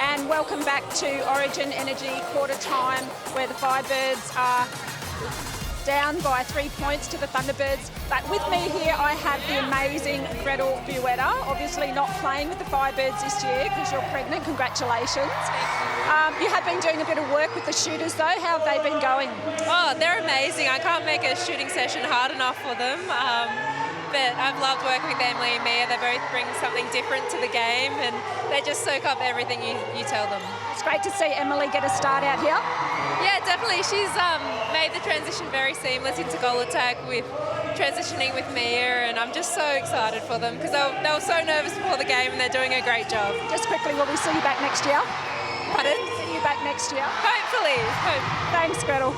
And welcome back to Origin Energy quarter time, where the Firebirds are down by 3 points to the Thunderbirds. But with me here, I have the amazing Gretel Buetta, obviously not playing with the Firebirds this year because you're pregnant. Congratulations. You have been doing a bit of work with the shooters though. How have they been going? Oh, they're amazing. I can't make a shooting session hard enough for them. But I've loved working with Emily and Mia. They both bring something different to the game and they just soak up everything you tell them. It's great to see Emily get a start out here. Yeah, definitely. She's made the transition very seamless into goal attack with transitioning with Mia, and I'm just so excited for them because they were so nervous before the game and they're doing a great job. Just quickly, will we see you back next year? Pardon? See you back next year? Hopefully. Thanks, Gretel.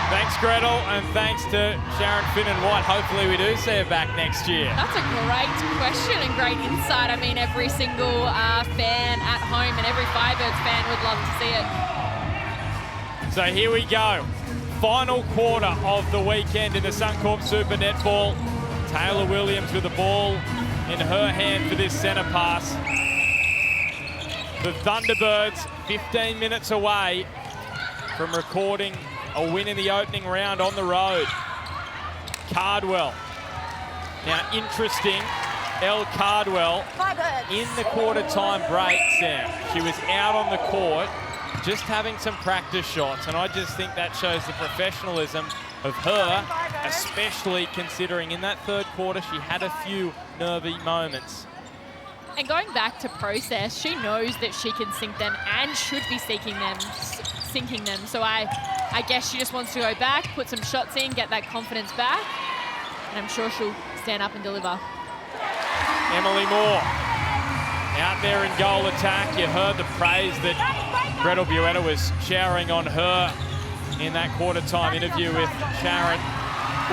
Thanks, Gretel, and thanks to Sharon Finnan-White. Hopefully we do see her back next year. That's a great question and great insight. I mean, every single fan at home and every Firebirds fan would love to see it. So here we go. Final quarter of the weekend in the Suncorp Super Netball. Taylor Williams with the ball in her hand for this centre pass. The Thunderbirds 15 minutes away from recording a win in the opening round on the road. Cardwell. Now, interesting, Elle Cardwell in the quarter time break, Sam. She was out on the court just having some practice shots, and I just think that shows the professionalism of her, especially considering in that third quarter she had a few nervy moments. And going back to process, she knows that she can sink them and should be sinking them. So I guess she just wants to go back, put some shots in, get that confidence back, and I'm sure she'll stand up and deliver. Emily Moore out there in goal attack. You heard the praise that Gretel Buetta was showering on her in that quarter time interview with Sharon.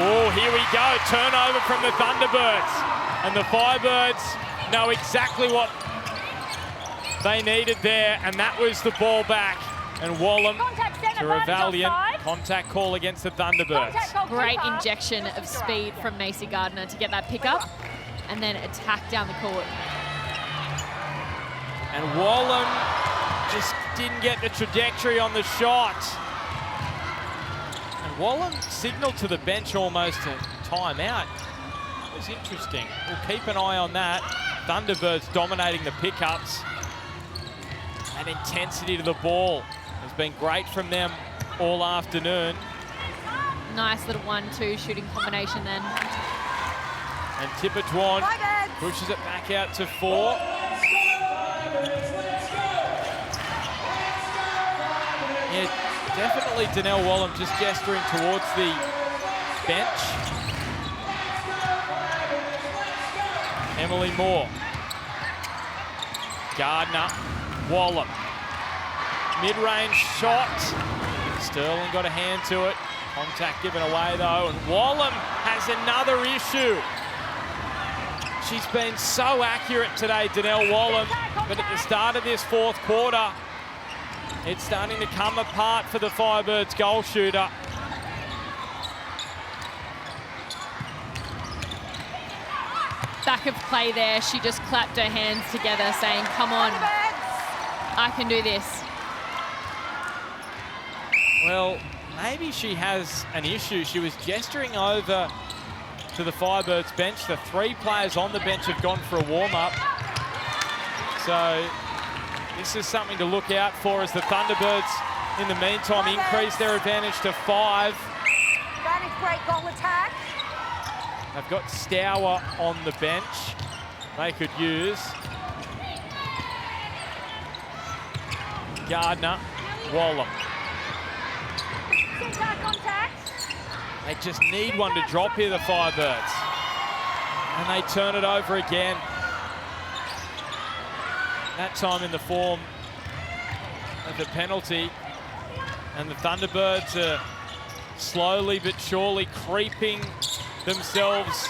Oh, here we go. Turnover from the Thunderbirds. And the Firebirds know exactly what they needed there, and that was the ball back. And Wallam to a valiant contact call against the Thunderbirds. Great injection of speed from Macy Gardner to get that pickup and then attack down the court. And Wallam just didn't get the trajectory on the shot. And Wallam signaled to the bench almost a timeout. It was interesting. We'll keep an eye on that. Thunderbirds dominating the pickups. And intensity to the ball has been great from them all afternoon. Nice little 1-2 shooting combination then. And Tippertuan pushes it back out to 4. Yeah, definitely Donnell Wallam just gesturing towards the bench. Emily Moore. Gardner. Wallam. Mid-range shot. Sterling got a hand to it. Contact given away though, and Wallam has another issue. She's been so accurate today, Donnell Wallam, but at the start of this fourth quarter, it's starting to come apart for the Firebirds goal shooter. Back of play there, she just clapped her hands together saying, come on, I can do this. Well, maybe she has an issue. She was gesturing over to the Firebirds bench. The 3 players on the bench have gone for a warm-up. So this is something to look out for as the Thunderbirds, in the meantime, increase their advantage to 5. That is great goal attack. They've got Stour on the bench they could use. Gardner, Wallam. They just need one to drop here, the Firebirds. And they turn it over again. That time in the form of a penalty. And the Thunderbirds are slowly but surely creeping themselves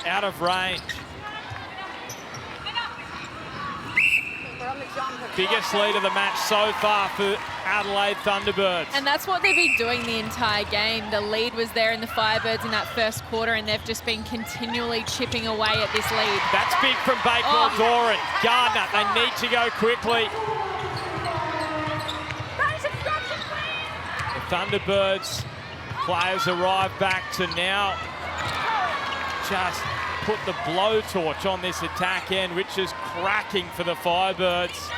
out of range. Biggest lead of the match so far for Adelaide Thunderbirds. And that's what they've been doing the entire game. The lead was there in the Firebirds in that first quarter, and they've just been continually chipping away at this lead. That's big from Bakewell Doran. Gardner, they need to go quickly. The Thunderbirds players arrive back to now just put the blowtorch on this attack end, which is cracking for the Firebirds.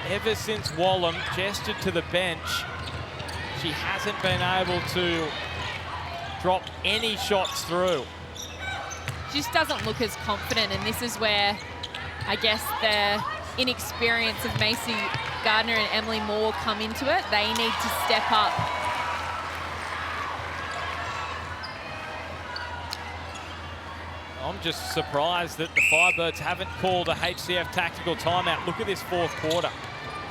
Ever since Wallam gestured to the bench, she hasn't been able to drop any shots through. She just doesn't look as confident, and this is where I guess the inexperience of Macy Gardner and Emily Moore come into it. They need to step up. I'm just surprised that the Firebirds haven't called a HCF tactical timeout. Look at this fourth quarter.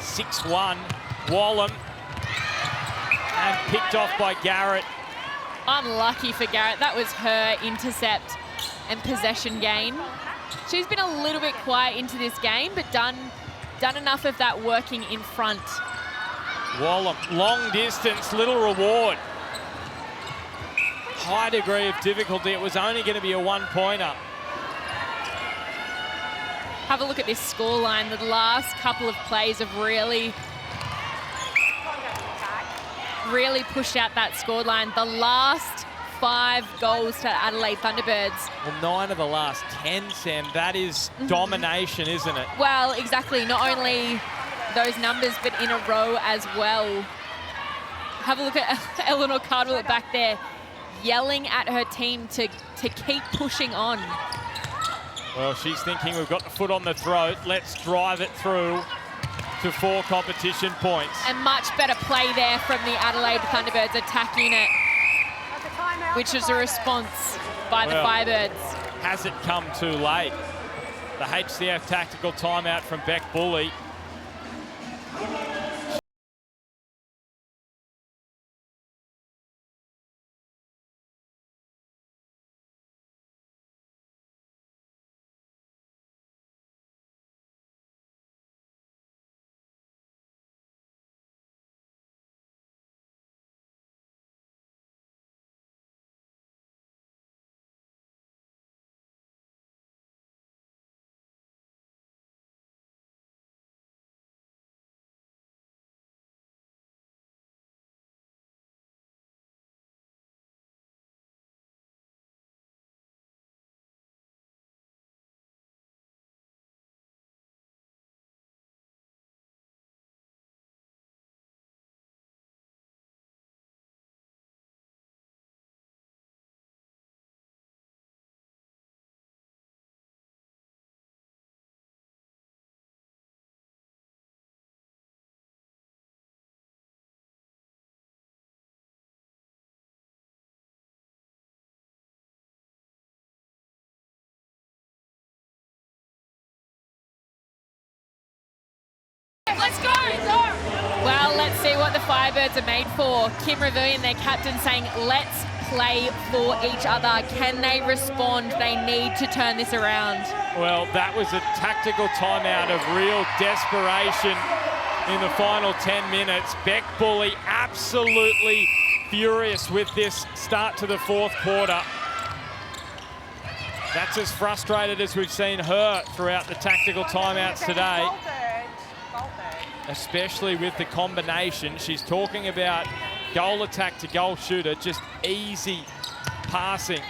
6-1, Wallam, and picked off by Garrett. Unlucky for Garrett. That was her intercept and possession gain. She's been a little bit quiet into this game, but done enough of that working in front. Wallam, long distance, little reward. High degree of difficulty. It was only going to be a one-pointer. Have a look at this scoreline. The last couple of plays have really pushed out that scoreline. The last 5 goals to Adelaide Thunderbirds. Well, 9 of the last 10, Sam. That is domination, isn't it? Well, exactly. Not only those numbers, but in a row as well. Have a look at Eleanor Cardwell back there, yelling at her team to keep pushing on. Well, she's thinking we've got the foot on the throat. Let's drive it through to 4 competition points. And much better play there from the Adelaide Thunderbirds attacking it, which is a response by the Firebirds. Has it come too late? The HCF tactical timeout from Beck Bully. Let's go! Well, let's see what the Firebirds are made for. Kim Revillion, their captain, saying, let's play for each other. Can they respond? They need to turn this around. Well, that was a tactical timeout of real desperation in the final 10 minutes. Beck Bully absolutely furious with this start to the fourth quarter. That's as frustrated as we've seen her throughout the tactical timeouts today. Especially with the combination. She's talking about goal attack to goal shooter, just easy passing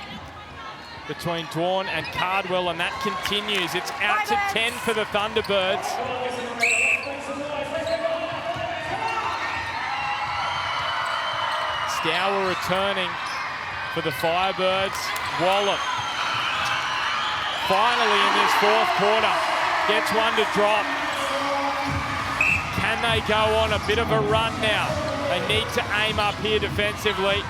between Dwan and Cardwell, and that continues. It's out to 10 for the Thunderbirds. Stour returning for the Firebirds. Wallam finally in this fourth quarter gets one to drop. Can they go on a bit of a run now? They need to aim up here defensively.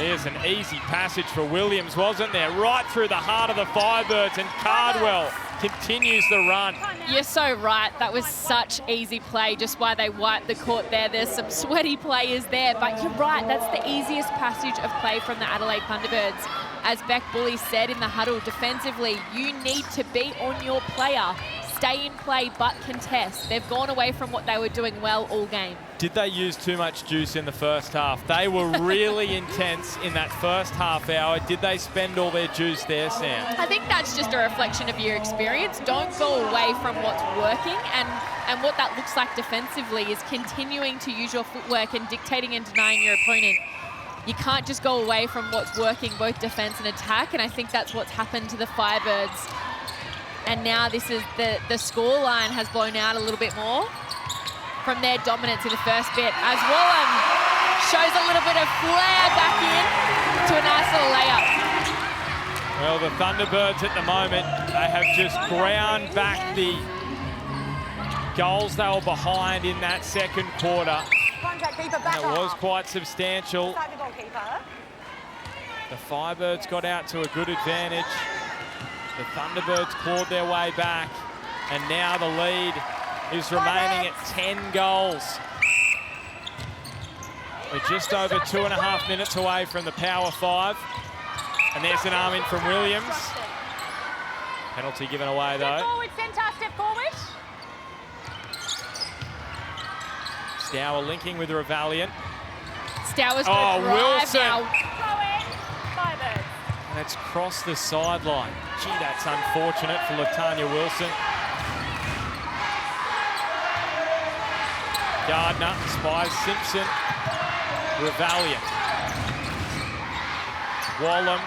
Here's an easy passage for Williams, wasn't there? Right through the heart of the Firebirds, and Cardwell continues the run. You're so right. That was such easy play, just why they wiped the court there. There's some sweaty players there, but you're right. That's the easiest passage of play from the Adelaide Thunderbirds. As Beck Bully said in the huddle, defensively, you need to be on your player. Stay in play, but contest. They've gone away from what they were doing well all game. Did they use too much juice in the first half? They were really intense in that first half hour. Did they spend all their juice there, Sam? I think that's just a reflection of your experience. Don't go away from what's working, and what that looks like defensively is continuing to use your footwork and dictating and denying your opponent. You can't just go away from what's working, both defense and attack, and I think that's what's happened to the Firebirds. And now this is the score line has blown out a little bit more from their dominance in the first bit, as Wallam shows a little bit of flair back in to a nice little layup. Well, the Thunderbirds at the moment, they have just ground back the goals they were behind in that second quarter. And it was quite substantial. The Firebirds got out to a good advantage. The Thunderbirds clawed their way back, and now the lead is remaining at 10 goals. We're just over 2.5 minutes away from the Power 5. And there's an arm in from Williams. Penalty given away, though. Step forward, centre, step forward. Stour linking with Revaliant. Stour's got to drive Wilson. now. Firebirds. And it's crossed the sideline. Gee, that's unfortunate for Latanya Wilson. Gardner spies Simpson. Revaliant. Wallam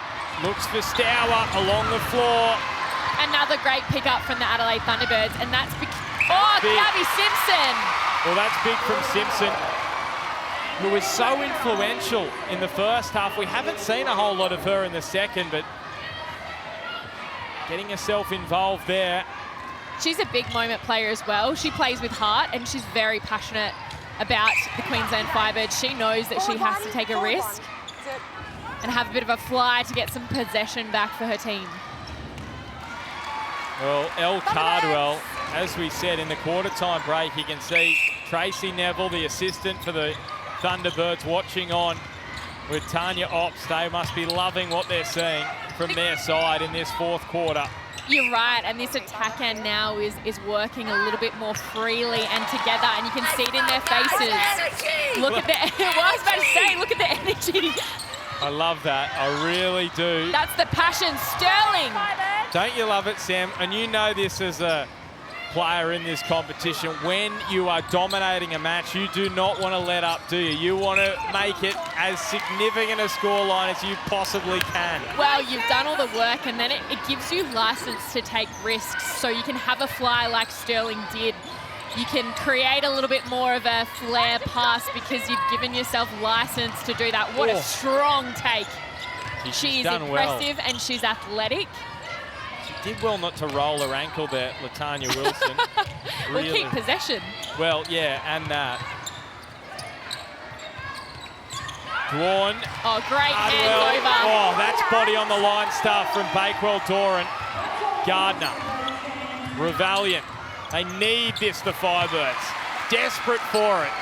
looks for Stour along the floor. Another great pickup from the Adelaide Thunderbirds, and that's Gabby Simpson. Well, that's big from Simpson, who was so influential in the first half. We haven't seen a whole lot of her in the second, but getting herself involved there. She's a big moment player as well. She plays with heart, and she's very passionate about the Queensland Firebirds. She knows that she has to take a risk and have a bit of a fly to get some possession back for her team. Well, Elle Cardwell, as we said in the quarter-time break, you can see Tracy Neville, the assistant for the Thunderbirds, watching on with Tanya Ops. They must be loving what they're seeing from their side in this fourth quarter. You're right, and this attack end now is working a little bit more freely and together, and you can see it in their faces. Look at the, what I was about to say, look at the energy. I love that, I really do. That's the passion, Sterling. Don't you love it, Sam? And you know this as a player in this competition. When you are dominating a match, you do not want to let up, do you? You want to make it as significant a scoreline as you possibly can. Well, you've done all the work, and then it gives you license to take risks, so you can have a fly like Sterling did. You can create a little bit more of a flare pass because you've given yourself license to do that. What a strong take. She's impressive and she's athletic. She did well not to roll her ankle there, Latanya Wilson. We'll keep possession. Well, yeah, and that. Dwan. Oh, great hands Hardwell. over. Oh, that's body on the line stuff from Bakewell Doran. Gardner. Revaliant. They need this, the Firebirds. Desperate for it.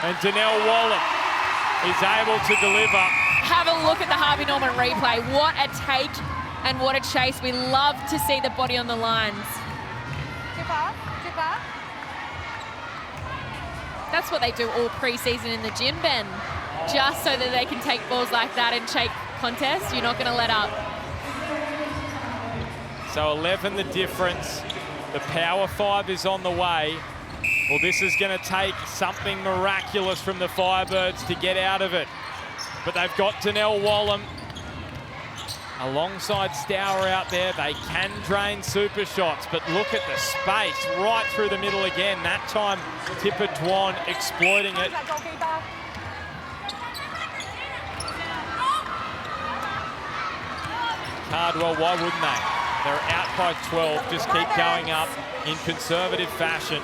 And Danelle Wallam is able to deliver. Have a look at the Harvey Norman replay. What a take and what a chase. We love to see the body on the lines. Tipper. That's what they do all pre-season in the gym, Ben. Just so that they can take balls like that and shake contests. You're not going to let up. So 11 the difference. The Power 5 is on the way. Well, this is going to take something miraculous from the Firebirds to get out of it. But they've got Danelle Wallam alongside Stour out there. They can drain super shots, but look at the space right through the middle again. That time, Tipper Dwan exploiting it. Cardwell, why wouldn't they? They're out by 12, just keep going up in conservative fashion.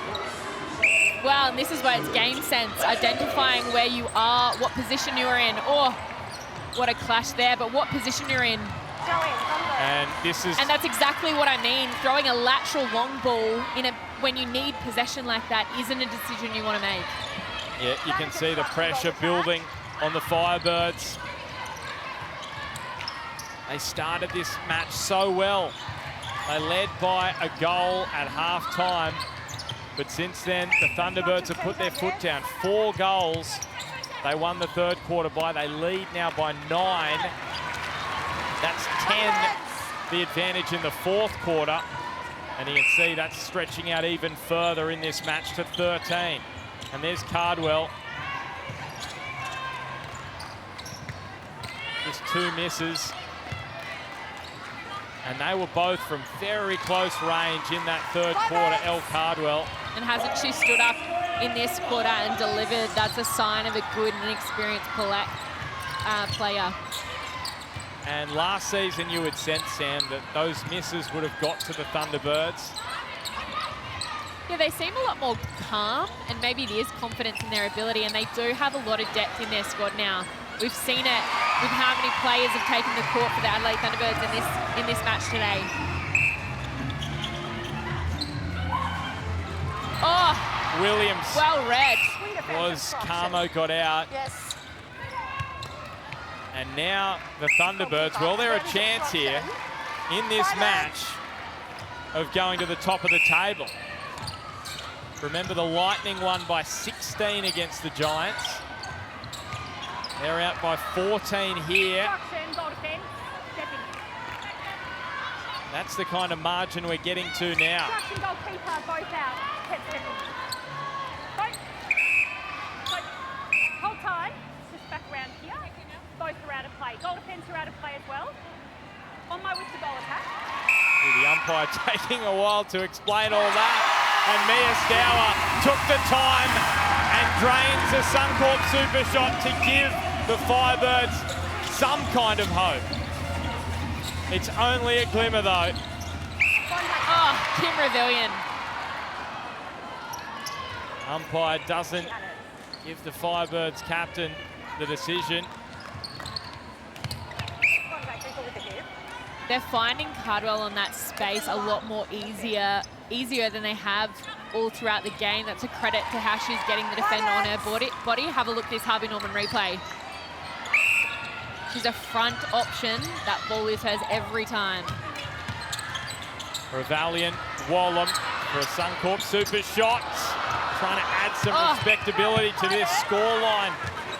Well, and this is where it's game sense, identifying where you are, what position you're in. Oh, what a clash there, but what position you're in. And that's exactly what I mean. Throwing a lateral long ball when you need possession like that isn't a decision you want to make. Yeah, you can see the pressure building on the Firebirds. They started this match so well. They led by a goal at half-time, but since then, the Thunderbirds have put their foot down. 4 goals. They won the third quarter by. They lead now by 9. That's 10, the advantage in the fourth quarter. And you can see that's stretching out even further in this match to 13. And there's Cardwell. Just 2 misses. And they were both from very close range in that third quarter, Elle Cardwell. And hasn't she stood up in this quarter and delivered? That's a sign of a good and experienced player. And last season you would sense, Sam, that those misses would have got to the Thunderbirds. Yeah, they seem a lot more calm, and maybe it is confidence in their ability, and they do have a lot of depth in their squad now. We've seen it with how many players have taken the court for the Adelaide Thunderbirds in this match today. Oh, Williams. Well read. Was Carmo got out. Yes. And now the Thunderbirds, well, they're a chance here in this match of going to the top of the table. Remember, the Lightning won by 16 against the Giants. They're out by 14 here. That's the kind of margin we're getting to now. Hold tight, just back around here. Both are out of play. Goal defence are out of play as well. On my way to goal attack. The umpire taking a while to explain all that. And Mia Stour took the time and drains a Suncorp super shot to give the Firebirds some kind of hope. It's only a glimmer though. Oh, Kim Rebellion. Umpire doesn't give the Firebirds captain the decision. They're finding Cardwell on that space a lot more easier than they have all throughout the game. That's a credit to how she's getting the defender on her body. Have a look at this Harvey Norman replay. She's a front option. That ball is hers every time. Revalian, Wallum for a Suncorp super shot. Trying to add some respectability to this scoreline.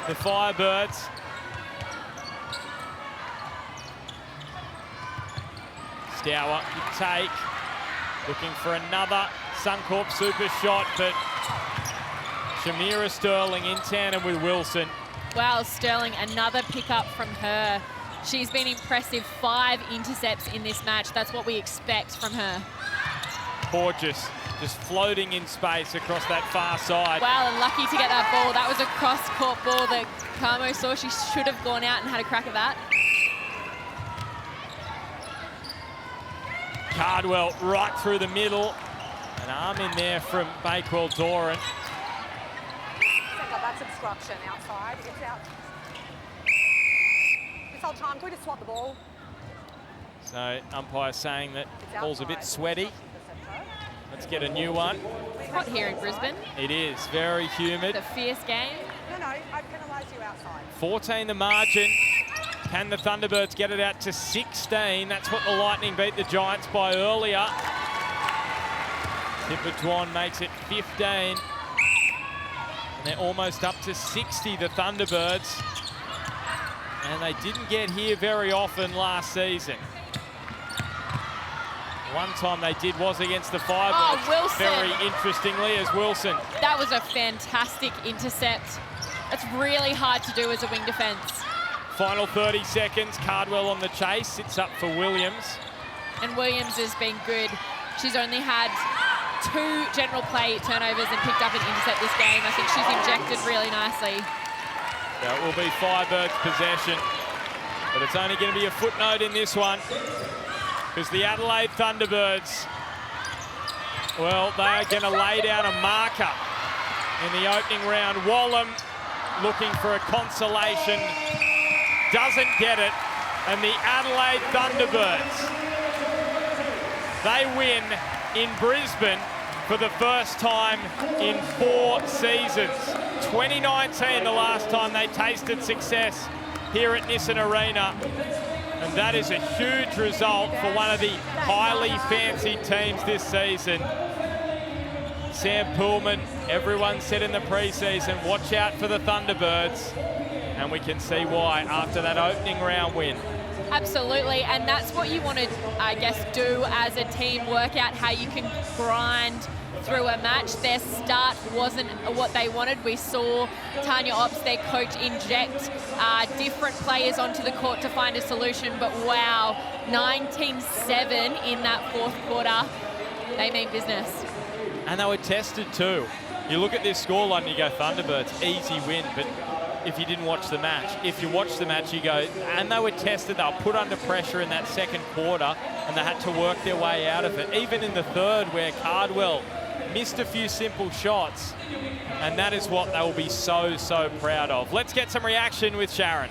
The Firebirds. Stour, you take. Looking for another Suncorp super shot, but Shamira Sterling in tandem with Wilson. Wow, Sterling, another pickup from her. She's been impressive. 5 intercepts in this match. That's what we expect from her. Gorgeous, just floating in space across that far side. Wow, and lucky to get that ball. That was a cross-court ball that Carmo saw. She should have gone out and had a crack at that. Cardwell right through the middle. An arm in there from Bakewell Doran. That's obstruction outside. It's out. This whole time, can we just swap the ball? So umpire saying that ball's a bit sweaty. Let's get a new one. It's hot here in Brisbane. It is very humid. It's a fierce game. No, I penalised you outside. 14 the margin. Can the Thunderbirds get it out to 16? That's what the Lightning beat the Giants by earlier. Tipper-Dwan makes it 15. And they're almost up to 60, the Thunderbirds. And they didn't get here very often last season. One time they did was against the Firebirds. Oh, Wilson. Very interestingly, as Wilson. That was a fantastic intercept. That's really hard to do as a wing defence. Final 30 seconds, Cardwell on the chase, sits up for Williams. And Williams has been good. She's only had 2 general play turnovers and picked up an intercept this game. I think she's injected really nicely. Yeah, it will be Firebirds possession, but it's only going to be a footnote in this one because the Adelaide Thunderbirds, well, they are going to lay down a marker in the opening round. Wallum looking for a consolation doesn't get it. And the Adelaide Thunderbirds, they win in Brisbane for the first time in 4 seasons. 2019, the last time they tasted success here at Nissan Arena. And that is a huge result for one of the highly fancied teams this season. Sam Poolman, everyone said in the preseason, watch out for the Thunderbirds. And we can see why after that opening round win. Absolutely, and that's what you want to, I guess, do as a team, work out how you can grind through a match. Their start wasn't what they wanted. We saw Tanya Ops, their coach, inject different players onto the court to find a solution, but wow, 19-7 in that fourth quarter. They mean business. And they were tested too. You look at this scoreline and you go, Thunderbirds, easy win, but if you didn't watch the match. If you watch the match, you go, and they were tested, they were put under pressure in that second quarter, and they had to work their way out of it. Even in the third, where Cardwell missed a few simple shots, and that is what they will be so, so proud of. Let's get some reaction with Sharon.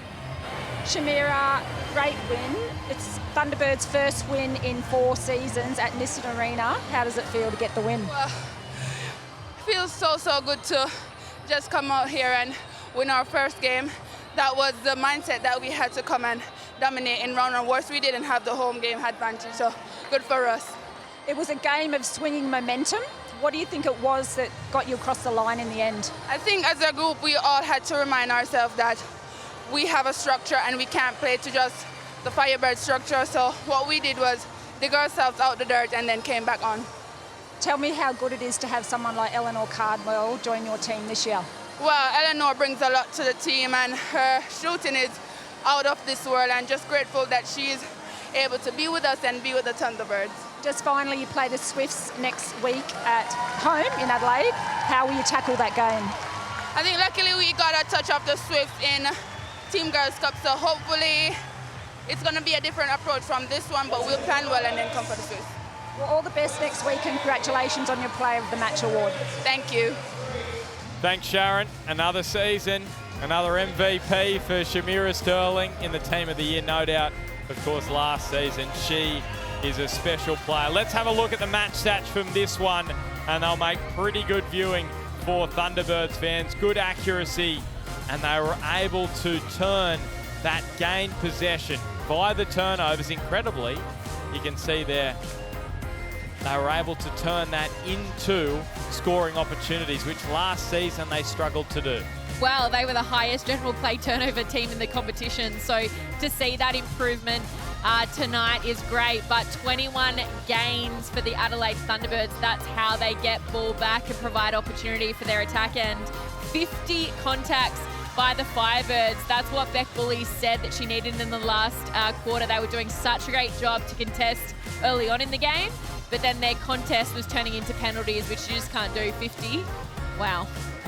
Shamira, great win. It's Thunderbirds' first win in 4 seasons at Nissan Arena. How does it feel to get the win? Well, it feels so, so good to just come out here and win our first game. That was the mindset that we had to come and dominate in round 1. Worse, we didn't have the home game advantage, so good for us. It was a game of swinging momentum. What do you think it was that got you across the line in the end? I think as a group, we all had to remind ourselves that we have a structure and we can't play to just the Firebird structure. So what we did was dig ourselves out the dirt and then came back on. Tell me how good it is to have someone like Eleanor Cardwell join your team this year. Well, Eleanor brings a lot to the team, and her shooting is out of this world, and just grateful that she's able to be with us and be with the Thunderbirds. Just finally, you play the Swifts next week at home in Adelaide. How will you tackle that game? I think luckily we got a touch of the Swifts in Team Girls Cup, so hopefully it's going to be a different approach from this one, but we'll plan well and then come for the Swifts. Well, all the best next week, and congratulations on your Player of the Match award. Thank you. Thanks, Sharon. Another season, another MVP for Shamira Sterling in the Team of the Year, no doubt. Of course, last season, she is a special player. Let's have a look at the match stats from this one, and they'll make pretty good viewing for Thunderbirds fans. Good accuracy, and they were able to turn that gained possession by the turnovers. Incredibly, you can see there, they were able to turn that into scoring opportunities, which last season they struggled to do. Well, they were the highest general play turnover team in the competition, so to see that improvement tonight is great. But 21 gains for the Adelaide Thunderbirds, that's how they get ball back and provide opportunity for their attack end. 50 contacts by the Firebirds. That's what Beck Bully said that she needed in the last quarter. They were doing such a great job to contest early on in the game, but then their contest was turning into penalties, which you just can't do. 50. Wow.